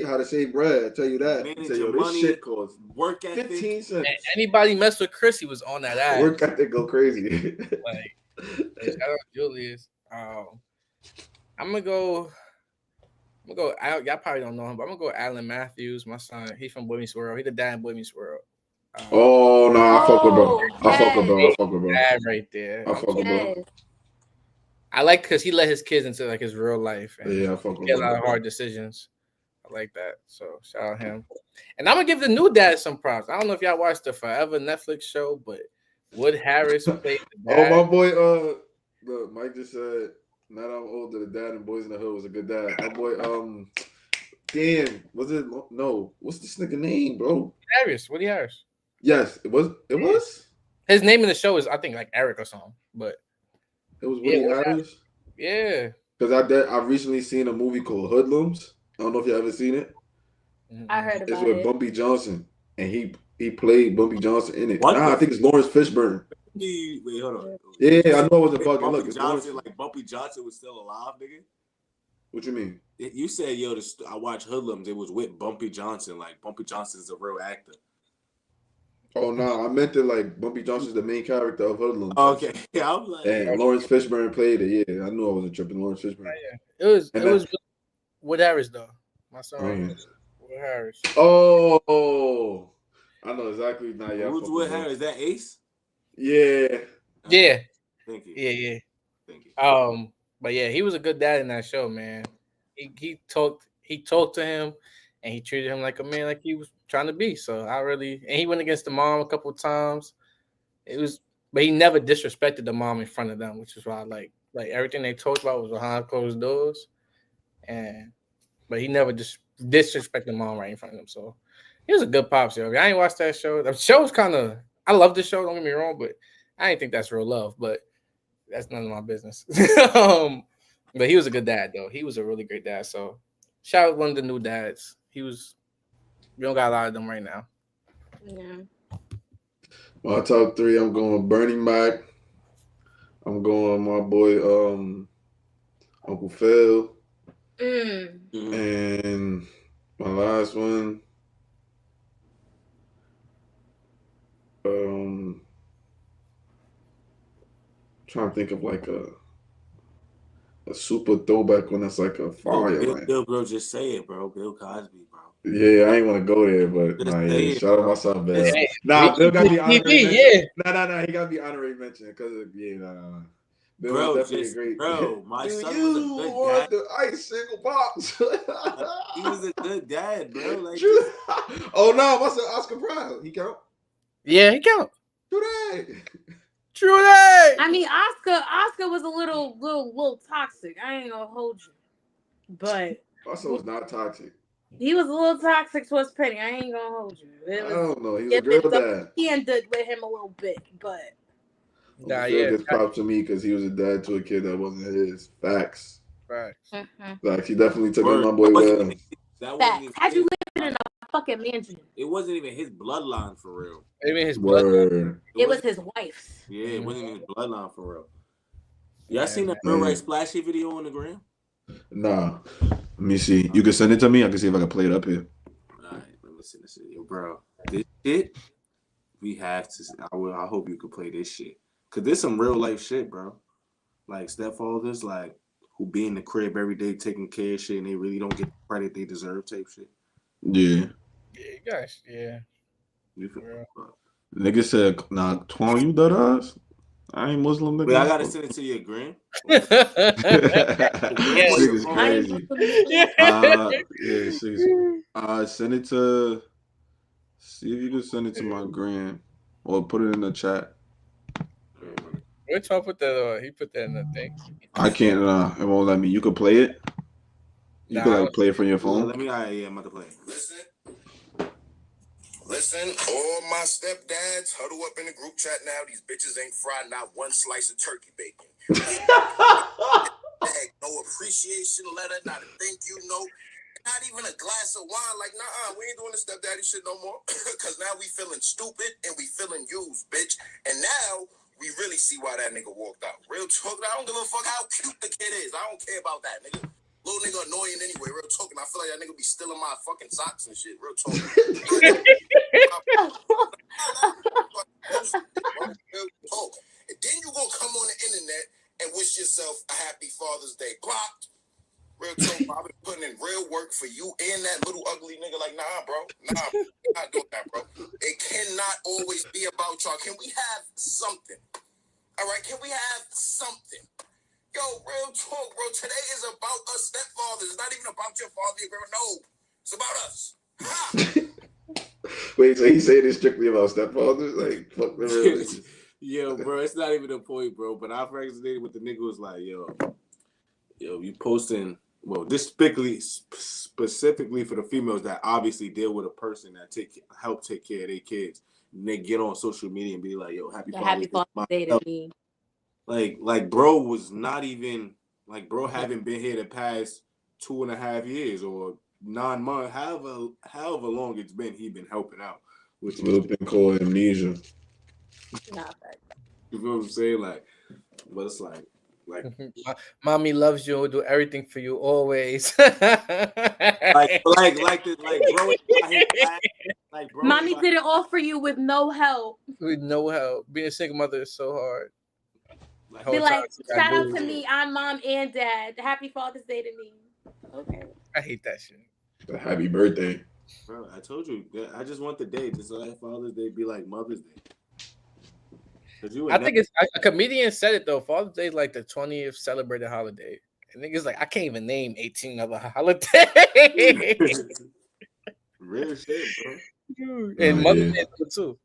how to save bread. I tell you that. Manage He said, yo, your this money, shit costs work ethic. 15 cents. And anybody mess with Chris, he was on that ass. Work ethic go crazy. Like, shout out Julius. I'm gonna go. Y'all probably don't know him, but I'm gonna go Alan Matthews. My son, he's from Boy Meets World. He the dad in Boy Meets World. Oh no, I fuck with bro. I fuck with bro. I fuck with bro. Dad right there. I fuck with bro. I like because he let his kids into like his real life. And Yeah, I fuck with he has a lot of hard decisions. I like that. So shout out him. And I'm gonna give the new dad some props. I don't know if y'all watched the Forever Netflix show, but Wood Harris played the dad. Oh my boy, look, Mike just said, now that I'm older, the dad in Boys in the Hood was a good dad. My boy, damn, was it? No, what's this nigga name, bro? Woody Harris. Yes, it was. It was. His name in the show is I think like Eric or something, but it was Woody Harris. Yeah. Because I've recently seen a movie called Hoodlums. I don't know if you ever seen it. I heard about it. It's with Bumpy Johnson, and he played Bumpy Johnson in it. What? Nah, I think it's Lawrence Fishburne. Wait, hold on. Yeah, I know it wasn't bugging. Bumpy Look, it's Johnson, Lawrence. like Bumpy Johnson was still alive, nigga. What you mean? You said, yo, I watched Hoodlums. It was with Bumpy Johnson. Like Bumpy Johnson's a real actor. Oh no, I meant that like Bumpy Johnson's the main character of Hoodlums. Oh, okay, yeah, I was like, and Lawrence Fishburne played it. Yeah, I knew I wasn't tripping. Lawrence Fishburne. Yeah. It was Wood Harris though. My son. Wood Harris. Oh, I know exactly. Now, yeah. Who's Wood Harris? Is that Ace? Yeah. Yeah. Thank you. Yeah. Thank you. But yeah, he was a good dad in that show, man. He talked to him, and he treated him like a man, like he was trying to be. So and he went against the mom a couple of times. But he never disrespected the mom in front of them, which is why I like everything they talked about was behind closed doors, but he never disrespected the mom right in front of them. So he was a good pops, yo. I ain't watched that show. The show's I love the show. Don't get me wrong, but I ain't think that's real love. But that's none of my business. But he was a good dad, though. He was a really great dad. So shout out one of the new dads. We don't got a lot of them right now. Yeah. My top 3, I'm going Bernie Mac. I'm going my boy Uncle Phil. And my last one, trying to think of like a super throwback one that's like a fire. Bill, bro, just say it, bro. Bill Cosby, bro. Yeah, I ain't want to go there, but shout out my son, Bill. Nah, Bill got to be honorary mention. Nah, he got to be honorary mention because nah. Bill was definitely a great. Bro, my son was a good dad. The ice single pops. He was a good dad, bro. Like, oh no, my son Oscar Proud. He count? Yeah, he count. True that. I mean, Oscar was a little toxic. I ain't gonna hold you, but Oscar was not toxic. He was a little toxic towards Penny. I ain't gonna hold you. I don't know. He was a girl dad. He ended with him a little bit, but. Phil gets props to me because he was a dad to a kid that wasn't his. Facts. Facts. He definitely took in my boy well. Facts. How'd you live in a fucking mansion? It wasn't even his bloodline for real. It was his bloodline. It was his wife's. Yeah, it wasn't even his bloodline for real. Y'all seen that Real Right Splashy video on the gram? Nah. Let me see. You can send it to me. I can see if I can play it up here. All right, let me send this video, bro. This shit, we have to. I hope you can play this shit. Cause there's some real life shit, bro. Like stepfathers, like who be in the crib every day taking care of shit, and they really don't get the credit they deserve. Type shit. Yeah. Yeah, guys. Yeah. You feel nigga said, "Nah, Twan, you dead ass? I ain't Muslim, nigga." Wait, I gotta send it to your gram. Nigga's crazy. Send it to. See if you can send it to my gram or put it in the chat. Which one put that? He put that in the thing. I can't. It won't let me. You can play it. You can like play it from your phone. Let me. Yeah, I'm about to play. Listen, all my stepdads, huddle up in the group chat now. These bitches ain't fried not one slice of turkey bacon. No appreciation letter, not a thank you note, not even a glass of wine. Like, nah, we ain't doing this stepdaddy shit no more. Because now we feeling stupid and we feeling used, bitch. And now we really see why that nigga walked out. Real talk. I don't give a fuck how cute the kid is. I don't care about that, nigga. Little nigga annoying anyway. Real talking. I feel like that nigga be stealing my fucking socks and shit. Real talk. Real talk. And then you gonna come on the internet and wish yourself a happy Father's Day. Blocked. Real talk. I've been putting in real work for you and that little ugly nigga. Like, nah, bro. Nah, not doing that, bro. It cannot always be about y'all. Can we have something? All right, can we have something? Yo, real talk, bro. Today is about us stepfathers. It's not even about your father, your grandma. No, it's about us. Ha! Wait, so he said it's strictly about stepfathers? Like, fuck the religion. Yo, bro, it's not even a point, bro. But I resonated with the nigga was like, yo, you posting. Well, this specifically for the females that obviously deal with a person that help take care of their kids. And they get on social media and be like, yo, happy Father's Day to me. Like, bro was not even, like, bro haven't been here the past 2.5 years or 9 months, however long it's been, he been helping out. Which is been called amnesia. Nah, you know what I'm saying? Like, but it's like mommy loves you, will do everything for you always. like bro, mommy did it all for you with no help. With no help. Being a single mother is so hard. Be like, shout out to me. I'm mom and dad. Happy Father's Day to me. Okay. I hate that shit. Happy birthday. Bro, I told you, I just want the day. Just like Father's Day be like Mother's Day. I think it's a comedian said it though. Father's Day is like the 20th celebrated holiday. And niggas like, I can't even name 18 other holidays. Real shit, bro. And Mother's Day too.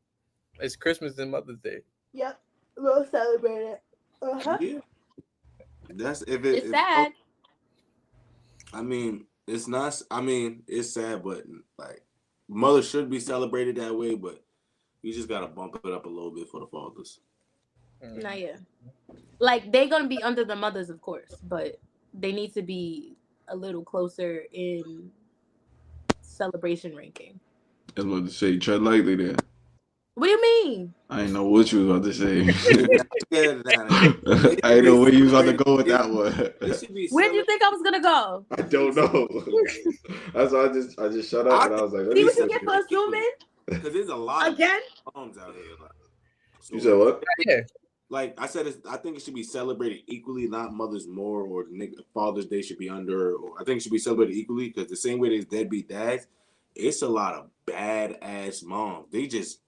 It's Christmas and Mother's Day. Yep, we'll celebrate it. Yeah. That's it's sad. I mean, it's not. I mean, it's sad, but like, mothers should be celebrated that way. But you just gotta bump it up a little bit for the fathers. Nah, yeah. Like they're gonna be under the mothers, of course, but they need to be a little closer in celebration ranking. I was about to say, tread lightly there. What do you mean? I didn't know what you was about to say. I didn't know where you was about to go with that one. Where do you think I was gonna go? I don't know. That's why I just shut up and I was like, see what you get for assuming? Because there's a lot again of moms out here. Like, so, you said what? Yeah. Like I said, I think it should be celebrated equally, not mothers more, or Father's Day should be under. Or I think it should be celebrated equally because the same way there's deadbeat dads, it's a lot of badass moms. They just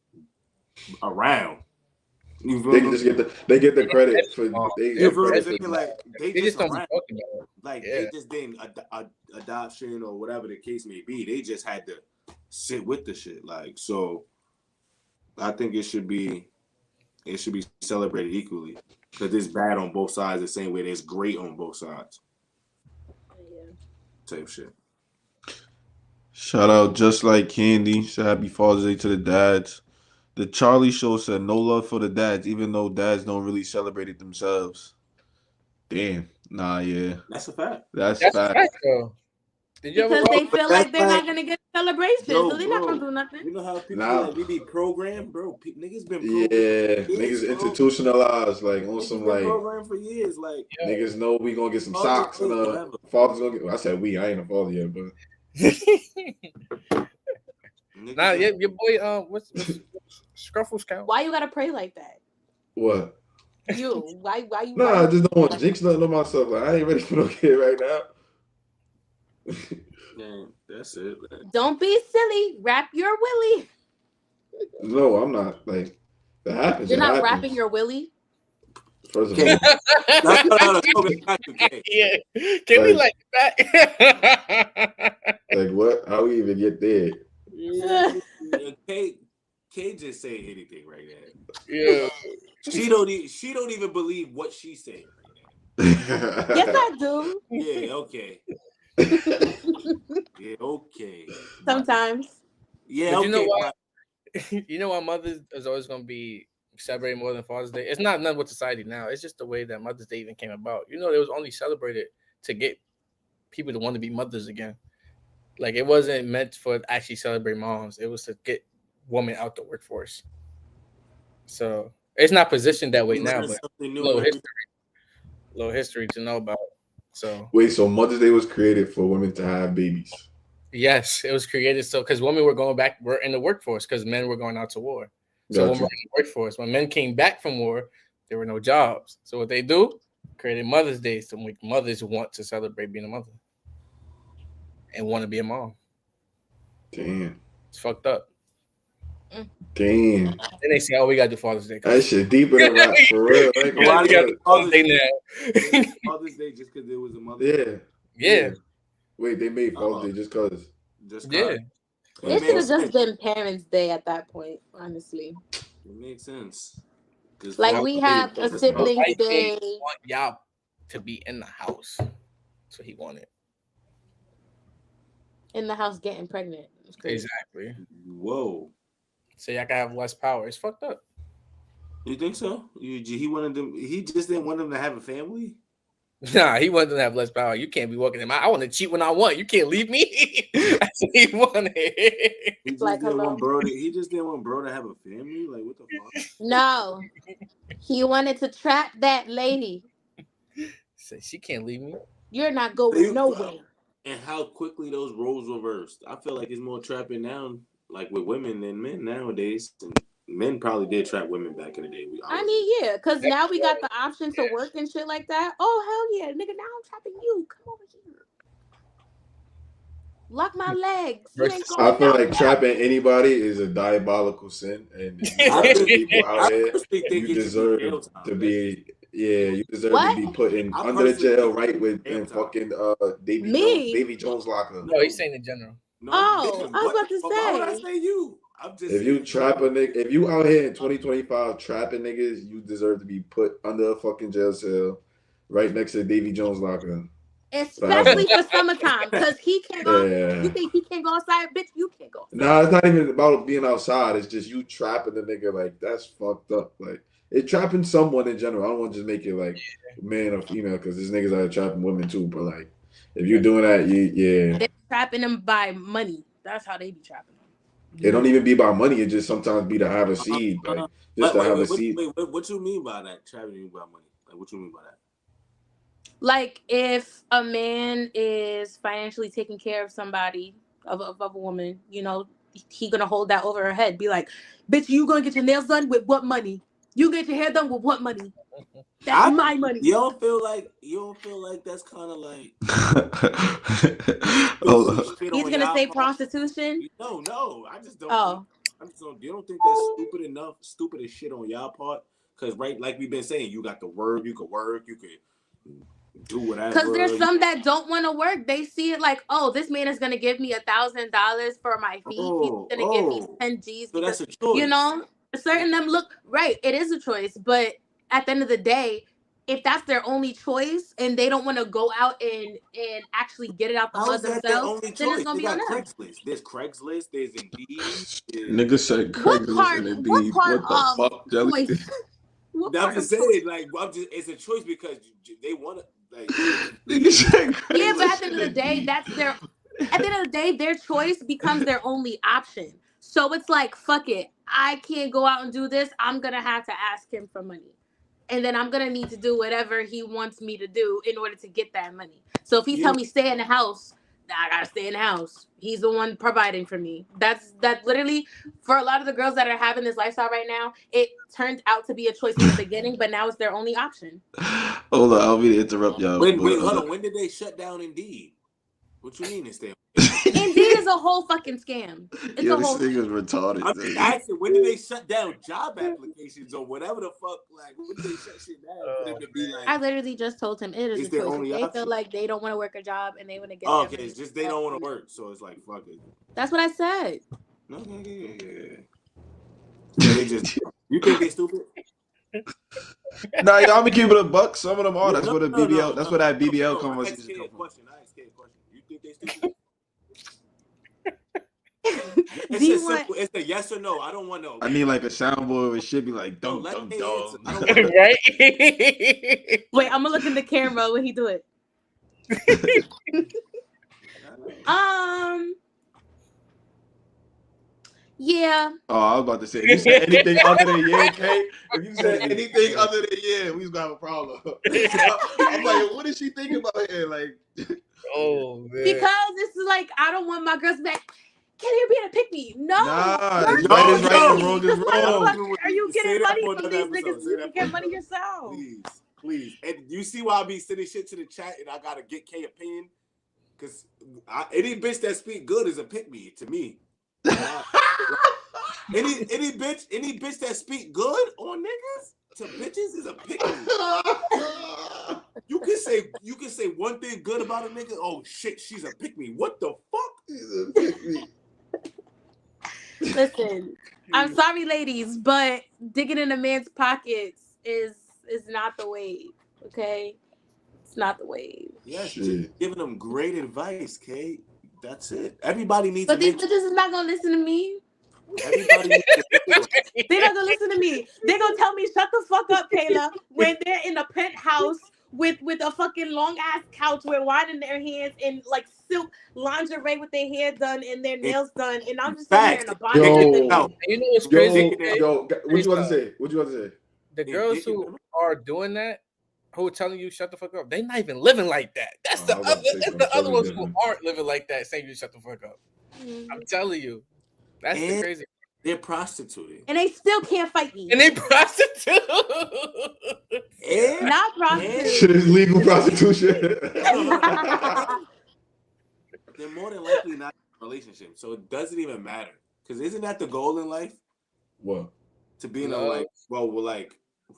around. They just get the credit for they just don't around. Like they just didn't adoption or whatever the case may be. They just had to sit with the shit. Like, so I think it should be celebrated equally because it's bad on both sides the same way there's great on both sides. Yeah. Type shit. Shout out Just Like Candy. Say happy Father's Day to the dads. The Charlie Show said no love for the dads, even though dads don't really celebrate it themselves. Damn. Nah, yeah. That's a fact. That's fact. Though. Because they feel like they're not gonna get celebrations, so they're not gonna do nothing. You know how people like we be programmed, bro. Niggas been programmed. Yeah, niggas institutionalized like on some like programmed for years. Like niggas know we gonna get some socks and father's gonna get. I said we. I ain't a father yet, but. Nah, your boy. What's Scruffles count? Why you gotta pray like that? What? You? Why you? Nah, I just don't want to jinx nothing on myself. Like I ain't ready for no kid right now. Man, that's it. Man. Don't be silly. Wrap your willy. No, I'm not. Like that happens. You're not wrapping your willy. First of all, yeah. Can we like that? Like what? How we even get there? Yeah. K just say anything right now. Yeah. She don't even believe what she said right now. Yes, I do. Yeah, okay. Yeah, okay. Sometimes. Yeah, but okay. You know what? You know why Mother's is always gonna be celebrated more than Father's Day? It's not none with society now. It's just the way that Mother's Day even came about. You know, it was only celebrated to get people to want to be mothers again. Like it wasn't meant for actually celebrate moms. It was to get women out the workforce. So It's not positioned that way You now, learn but something new little every history to know about. So Wait, so Mother's Day was created for women to have babies. yes, it was created so because women were in the workforce because men were going out to war. So when Gotcha. we're in the workforce, when men came back from war, there were no jobs. So what they do, created Mother's Day to make mothers want to celebrate being a mother and want to be a mom. Damn. It's fucked up. Damn. Then they say, "Oh, we gotta do Father's Day." That shit deeper than rap for real. Like, Yeah, Why we did gotta they do call Father's this Day now. Father's Day just because it was a mother? yeah. Yeah, Wait, they made Father's Oh. Day just cause. Just yeah. cause. It should have makes sense. just been Parents' Day at that point, honestly. It makes sense. Because Like Father's we Day have a is siblings White man day want y'all to be in the house. That's what he wanted. in the house getting pregnant. It's crazy. Exactly. Whoa. So y'all can have less power. It's fucked up. You think so? He wanted them. He just didn't want them to have a family. Nah, he wanted to have less power. You can't be walking him. I want to cheat when I want. You can't leave me. That's what he wanted. He just Like, didn't hello? want bro. He just didn't want bro to have a family. Like what the fuck? No. He wanted to trap that lady. So she can't leave me. You're not going nowhere. And how quickly those roles reversed. I feel like it's more trapping now, like with women than men nowadays. And men probably did trap women back in the day. I mean, yeah, because now we got the option to work and shit like that. Oh, hell yeah. Nigga, now I'm trapping you. Come over here. Lock my legs. You ain't I going feel like nowhere. trapping anybody is a diabolical sin, and if you I trapping people out I here, personally think you it should be deserve jail time. to be you deserve to What? be put in I under the personally jail, think right? With jail in time. fucking Me? Davy Jones locker. No, he's saying in general. No, Oh, nigga, I was what? about to Why would I say. say you? I'm just If you saying. trap a nigga, if you out here in 2025 trapping niggas, you deserve to be put under a fucking jail cell, right next to Davy Jones locker. Especially for summertime, because he can't go. You Yeah. think he can't go outside? Bitch, you can't go outside. Nah, it's not even about being outside. It's just you trapping the nigga. Like that's fucked up. Like it trapping someone in general. I don't want to just make it like man or female because there's niggas out here trapping women too. But like if you're doing that, yeah. They're trapping them by money. That's how they be trapping them. It don't even be about money. It just sometimes be to have a seed, like just to have a seed. What you mean by that? Trapping you by money? Like what you mean by that? Like if a man is financially taking care of somebody, of a woman, you know, he gonna hold that over her head. Be like, bitch, you gonna get your nails done with what money? You get your hair done with what money? That's my money. You don't feel like that's kind of like He's gonna say prostitution. No, I just don't. Oh, You don't think that's stupid enough? Stupid as shit on y'all part? Because right, like we've been saying, you got the work, you could do whatever. because there's some that don't want to work. They see it like, oh, this man is gonna give me $1,000 for my feet. He's gonna give me 10 G's. So because, that's a choice. you know, certain them look right. It is a choice, but at the end of the day, if that's their only choice and they don't want to go out and actually get it out the mud themselves, then it's gonna be on them. Craigslist. There's Craigslist. There's Indeed. Nigga said Craigslist and Indeed. What the fuck, Jelly? Choice? I'm just saying, like, it's a choice because they want to, like. Nigga said Craigslist. Yeah, but at the end of the day, that's their. At the end of the day, their choice becomes their only option. So it's like, fuck it. I can't go out and do this. I'm gonna have to ask him for money, and then I'm gonna need to do whatever he wants me to do in order to get that money. So if he tell me stay in the house, I gotta stay in the house. He's the one providing for me. That literally, for a lot of the girls that are having this lifestyle right now, it turned out to be a choice in the beginning, but now it's their only option. Hold on, I'll be to interrupt y'all. Wait, hold on. When did they shut down Indeed? What you mean it's there? Indeed is a whole fucking scam. It's a whole thing is retarded. I'm asking, when did they shut down job applications or whatever the fuck? Like, when did they shut shit down for them to be like? I literally just told him it is It's a their choice. only If they option. feel like they don't want to work a job and they want to get. Oh, okay, it's just they don't want to work, so it's like fuck it. That's what I said. No, yeah. They just. You think they stupid? Nah, y'all be keeping a buck. Some of them are. That's what a BBL. That's what that BBL conversation come from. I asked a question. You think they stupid? It's a yes or no. I don't want no. I need like a soundboard where shit be like dunk let dunk me dog. answer. I don't want Right? Wait, I'm gonna look in the camera when he do it. Yeah. Oh, I was about to say, if you said anything other than yeah, Kate, if you said anything other than yeah, we was gonna have a problem. I'm like, what is she thinking about here? Like, Oh man. Because it's like I don't want my girls back. Can you be a pick me? No. nah, it's Yo, right is right and yo. wrong is Why the wrong. fuck are you Say getting that money for from another these episode. niggas? Say You that can for get money another- yourself. Please. And you see why I be sending shit to the chat and I gotta get K opinion? Because any bitch that speak good is a pick me to me. Any bitch that speak good on niggas to bitches is a pick me. You can say one thing good about a nigga. Oh shit, she's a pick me. What the fuck? She's a pick me. Listen, I'm sorry, ladies, but digging in a man's pockets is not the wave. Okay, it's not the wave. Yes, Shit. just giving them great advice, Kate. That's it. Everybody needs But to these make. bitches is not gonna listen to me. Everybody needs to make. They're not gonna listen to me. They're gonna tell me, shut the fuck up, Kayla, when they're in a penthouse with a fucking long ass couch with wine in their hands and like silk lingerie with their hair done and their nails done, and I'm just sitting here in a bonnet Yo. with them. Out. You know what's Yo, crazy? yo, what you want to say? What you want to say? The girls who are doing that, who are telling you shut the fuck up, they not even living like that. That's Oh, I was about to say something the other totally ones different. who aren't living like that saying you shut the fuck up. I'm telling you, that's the crazy. They're prostituting. And they still can't fight me. And they prostitute. And Not prostitute. Shit is legal prostitution. they're more than likely not in a relationship, so it doesn't even matter. Because isn't that the goal in life? What? To be in a like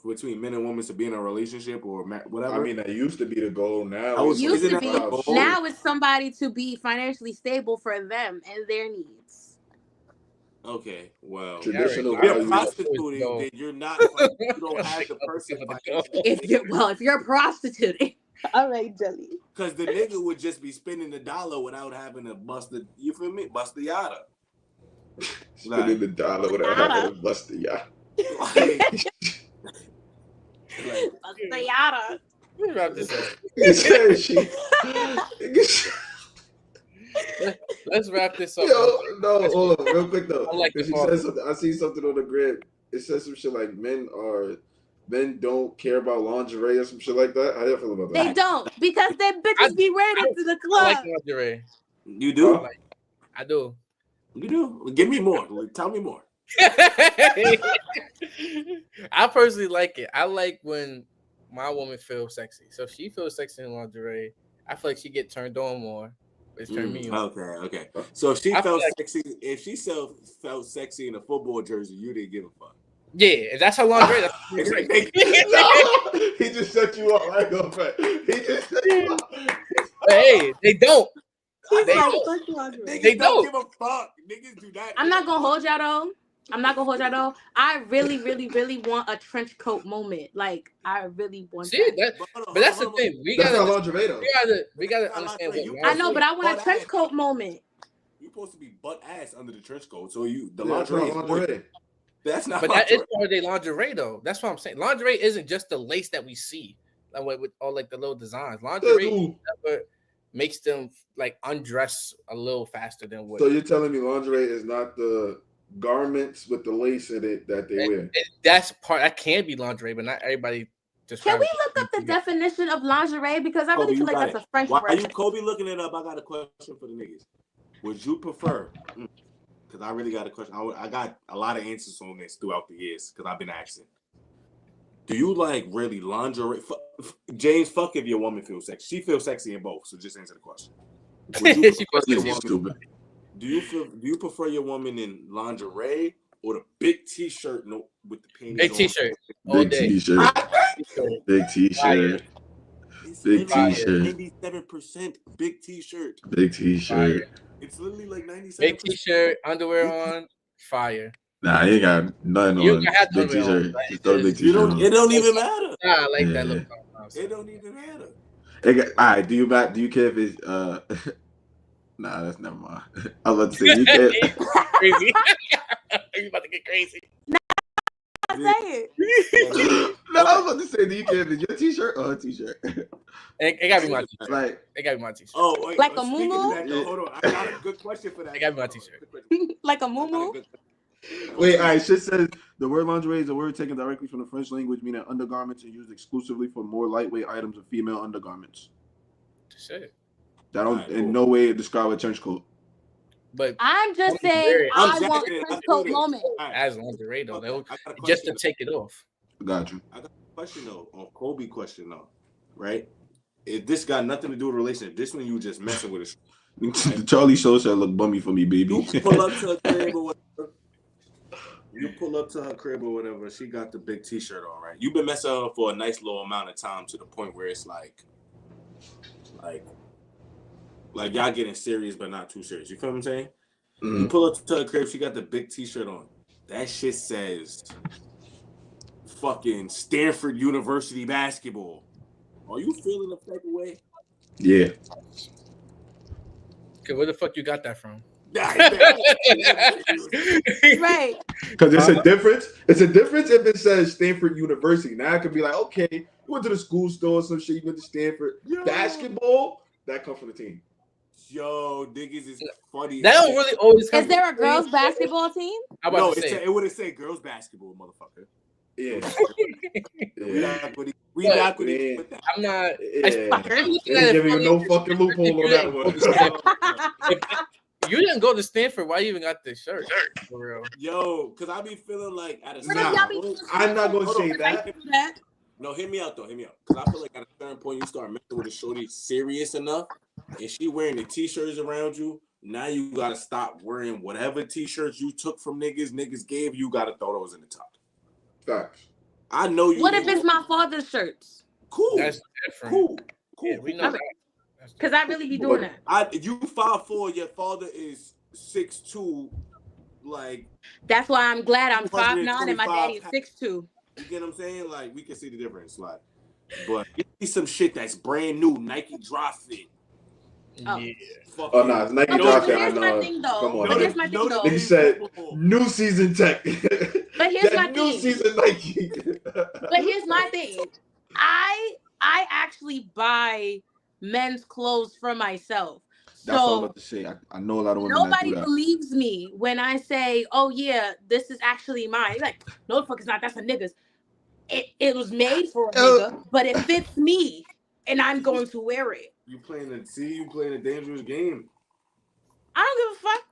between men and women to be in a relationship or whatever. I mean, that used to be the goal. Now That it's Used isn't to that be. the goal? Now it's somebody to be financially stable for them and their needs. Okay, well, traditional if you're values. prostituting, then you're not. You don't have the person. If you're prostituting, all right, Jelly. Because the nigga would just be spending the dollar without having to bust the. You feel me? Bust the yada. Spending the dollar without having to bust the yada. Bust the yada. Let me wrap this up. Let's wrap this up. Yo, no, hold on, real quick though. I like she said something. I see something on the grid. It says some shit like men don't care about lingerie or some shit like that. How you feel about that? They don't, because they bitches be wearing it to the club. I like lingerie. You do? Huh? I do. You do? Give me more. Tell me more. I personally like it. I like when my woman feels sexy. So if she feels sexy in lingerie, I feel like she get turned on more. It's turned me on. Okay. So if she felt sexy, felt sexy in a football jersey, you didn't give a fuck. Yeah, if that's her lingerie. That's no, he just set you up. Right, he just set you up. Hey, they don't. They don't give a fuck. Niggas do not. I'm not gonna hold y'all though. I really, really, really want a trench coat moment. Like I really want. But that's the thing. We gotta understand what. I know, but I want a trench coat moment. You're supposed to be butt ass under the trench coat, so lingerie. That's not. But that is part of their lingerie, though. That's what I'm saying. Lingerie isn't just the lace that we see, like with all like the little designs. Lingerie makes them like undress a little faster than what. So you're telling me lingerie is not the garments with the lace in it that they wear? That's part. That can be lingerie, but not everybody. Can we look up the definition of lingerie? Because I really feel like that's a French word. Why are you Kobe looking it up? I got a question for the niggas. Would you prefer? Because I really got a question. I got a lot of answers on this throughout the years because I've been asking. Do you like really lingerie? James, fuck if your woman feels sexy. She feels sexy in both. So just answer the question. Do you prefer your woman in lingerie or the big T-shirt with the panties? Big T-shirt. Big T-shirt. Big T-shirt. Big T-shirt. 97% big T-shirt. Big T-shirt. It's literally like 97%. Big T-shirt, underwear on, fire. Nah, you ain't got nothing you on. Have big T-shirt. Right? Just throw a big T-shirt on. It don't even matter. Nah, I like that look. It don't even matter. All right, do you care if it's Nah, that's never mind. I was about to say you care. Crazy. You about to get crazy. Say it. No, I was about to say, do you care if it's your T-shirt or her T-shirt? It gotta be my T-shirt. Like, it gotta be my T-shirt. Oh, wait, like a muumuu? Hold on, I got a good question for that. It gotta be my T-shirt. Like a muumuu? Wait, all right. Shit says the word lingerie is a word taken directly from the French language, meaning undergarments and used exclusively for more lightweight items of female undergarments. Shit. That don't in no way describe a trench coat. But I'm just saying I want trench coat moment. As lingerie though, Okay, just to take it off. Got you. I got a question though, on Kobe question though, right? If this got nothing to do with relationship, this one you just messing with it. The Charlie Show said look bummy for me, baby. You pull up to her crib or whatever. You pull up to her crib or whatever. She got the big T-shirt on, right? You've been messing with her for a nice little amount of time to the point where it's like y'all getting serious but not too serious. You feel what I'm saying? Mm. You pull up to her crib. She got the big T-shirt on. That shit says fucking Stanford University basketball. Are you feeling the type of way? Yeah. Okay, where the fuck you got that from? Right. Because it's a difference. It's a difference if it says Stanford University. Now it could be like, okay, you went to the school store or some shit. You went to Stanford. Basketball, that comes from the team. Yo, niggas is funny. That don't really always come. Is there a girls' basketball team? No, it would have said girls basketball, motherfucker. Yeah. We not gonna with that. I'm not. Yeah. Ain't giving you no fucking loophole on that one. If you didn't go to Stanford, why you even got this shirt? For real. Yo, because I be feeling like at a I'm not gonna say that. No, hear me out though. Hear me out. Because I feel like at a certain point you start messing with a shorty serious enough, and she wearing the t-shirts around you. Now you gotta stop wearing whatever t-shirts you took from niggas. Niggas gave you. Gotta throw those in the top. Facts. I know you. What if it's my father's shirts? Cool. That's different. Cool. Yeah, we know that. Because I really be doing that. You 5'4", your father is 6'2", like. That's why I'm glad I'm 5'9" and my daddy is 6'2". You get what I'm saying? Like we can see the difference, like. But you see some shit that's brand new, Nike Dry Fit. Oh. Yeah. Oh no, it's Nike Dry Fit. Here's my thing though. Come on. But here's my thing though. He said new season tech. But here's my new thing. Season Nike. But here's my thing. I actually buy men's clothes for myself. That's what I'm about to say. I know a lot of women. Nobody that do that. believes me when I say, "Oh yeah, this is actually mine." You're like, no, the fuck it's not. That's a nigga's. It was made for a nigga, but it fits me, and I'm going to wear it. You playing a dangerous game. I don't give a fuck.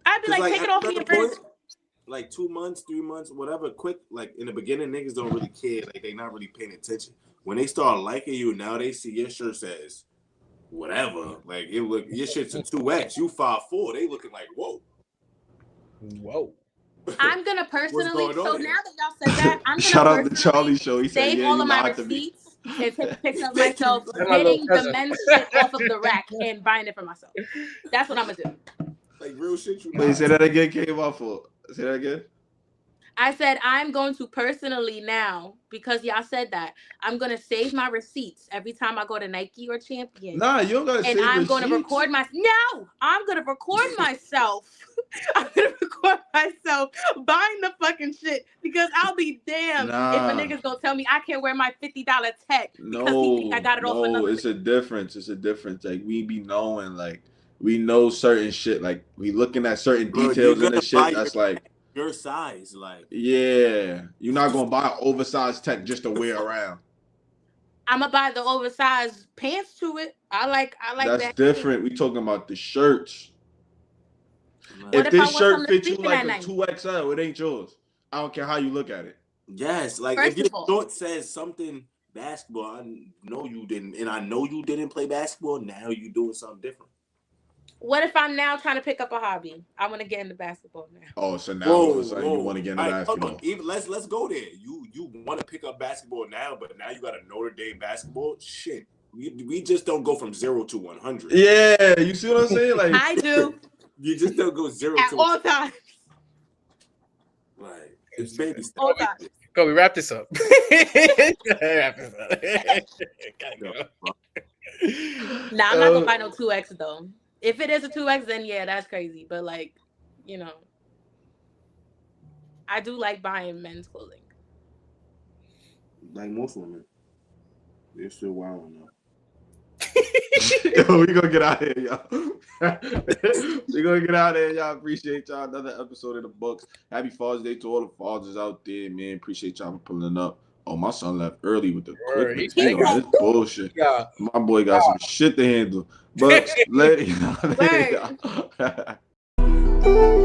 I'd be like take it off of your friends. Like 2 months, 3 months, whatever. Quick, like in the beginning, niggas don't really care. Like they not really paying attention. When they start liking you, now they see your shirt says whatever. Like it look your shit's a 2X. You 5'4". They looking like whoa. I'm gonna personally. So now that y'all said that, I'm gonna shout out to Charlie Show. He said, save all of my receipts and take a picture of myself getting the men's shit off of the rack and buying it for myself. That's what I'm gonna do. Like real shit. Wait, say that again. Came off for. Say that again. I said I'm going to personally now, because y'all said that, I'm gonna save my receipts every time I go to Nike or Champion. Nah, you don't gotta save receipts. And I'm gonna record I'm gonna record myself. I'm gonna record myself buying the fucking shit, because I'll be damned if a nigga's gonna tell me I can't wear my $50 tech because he think I got it off another. It's a difference. It's a difference. Like we be knowing, like we know certain shit. Like we looking at certain details in the shit. That's like your size, like yeah. You're not gonna buy oversized tech just to wear around. I'm gonna buy the oversized pants to it. I like That's that. Different. We talking about the shirts. If this shirt fits you like a 2XL, it ain't yours. I don't care how you look at it. Yes, like if your short says something basketball, I know you didn't, and I know you didn't play basketball. Now you doing something different. What if I'm now trying to pick up a hobby? I want to get into basketball now. Oh, so now all of a sudden you want to get into basketball. Even let's go there. You want to pick up basketball now, but now you got a Notre Dame basketball. Shit, we just don't go from 0 to 100. Yeah, you see what I'm saying? Like I do. You just don't go 0 at to all times. Like it's baby stuff. All times. Go, we wrap this up. Wrap this up. Nah, I'm not gonna buy no 2X though. If it is a 2X, then yeah, that's crazy. But like, you know, I do like buying men's clothing. Like most women, they're still wild enough. Yo, we gonna get out of here, y'all. We gonna get out of here, y'all. Appreciate y'all. Another episode of the books. Happy Father's Day to all the fathers out there, man. Appreciate y'all for pulling up. Oh, my son left early with the Word, quick. he He on this bullshit. Yeah. My boy got some shit to handle. But let Word. y'all.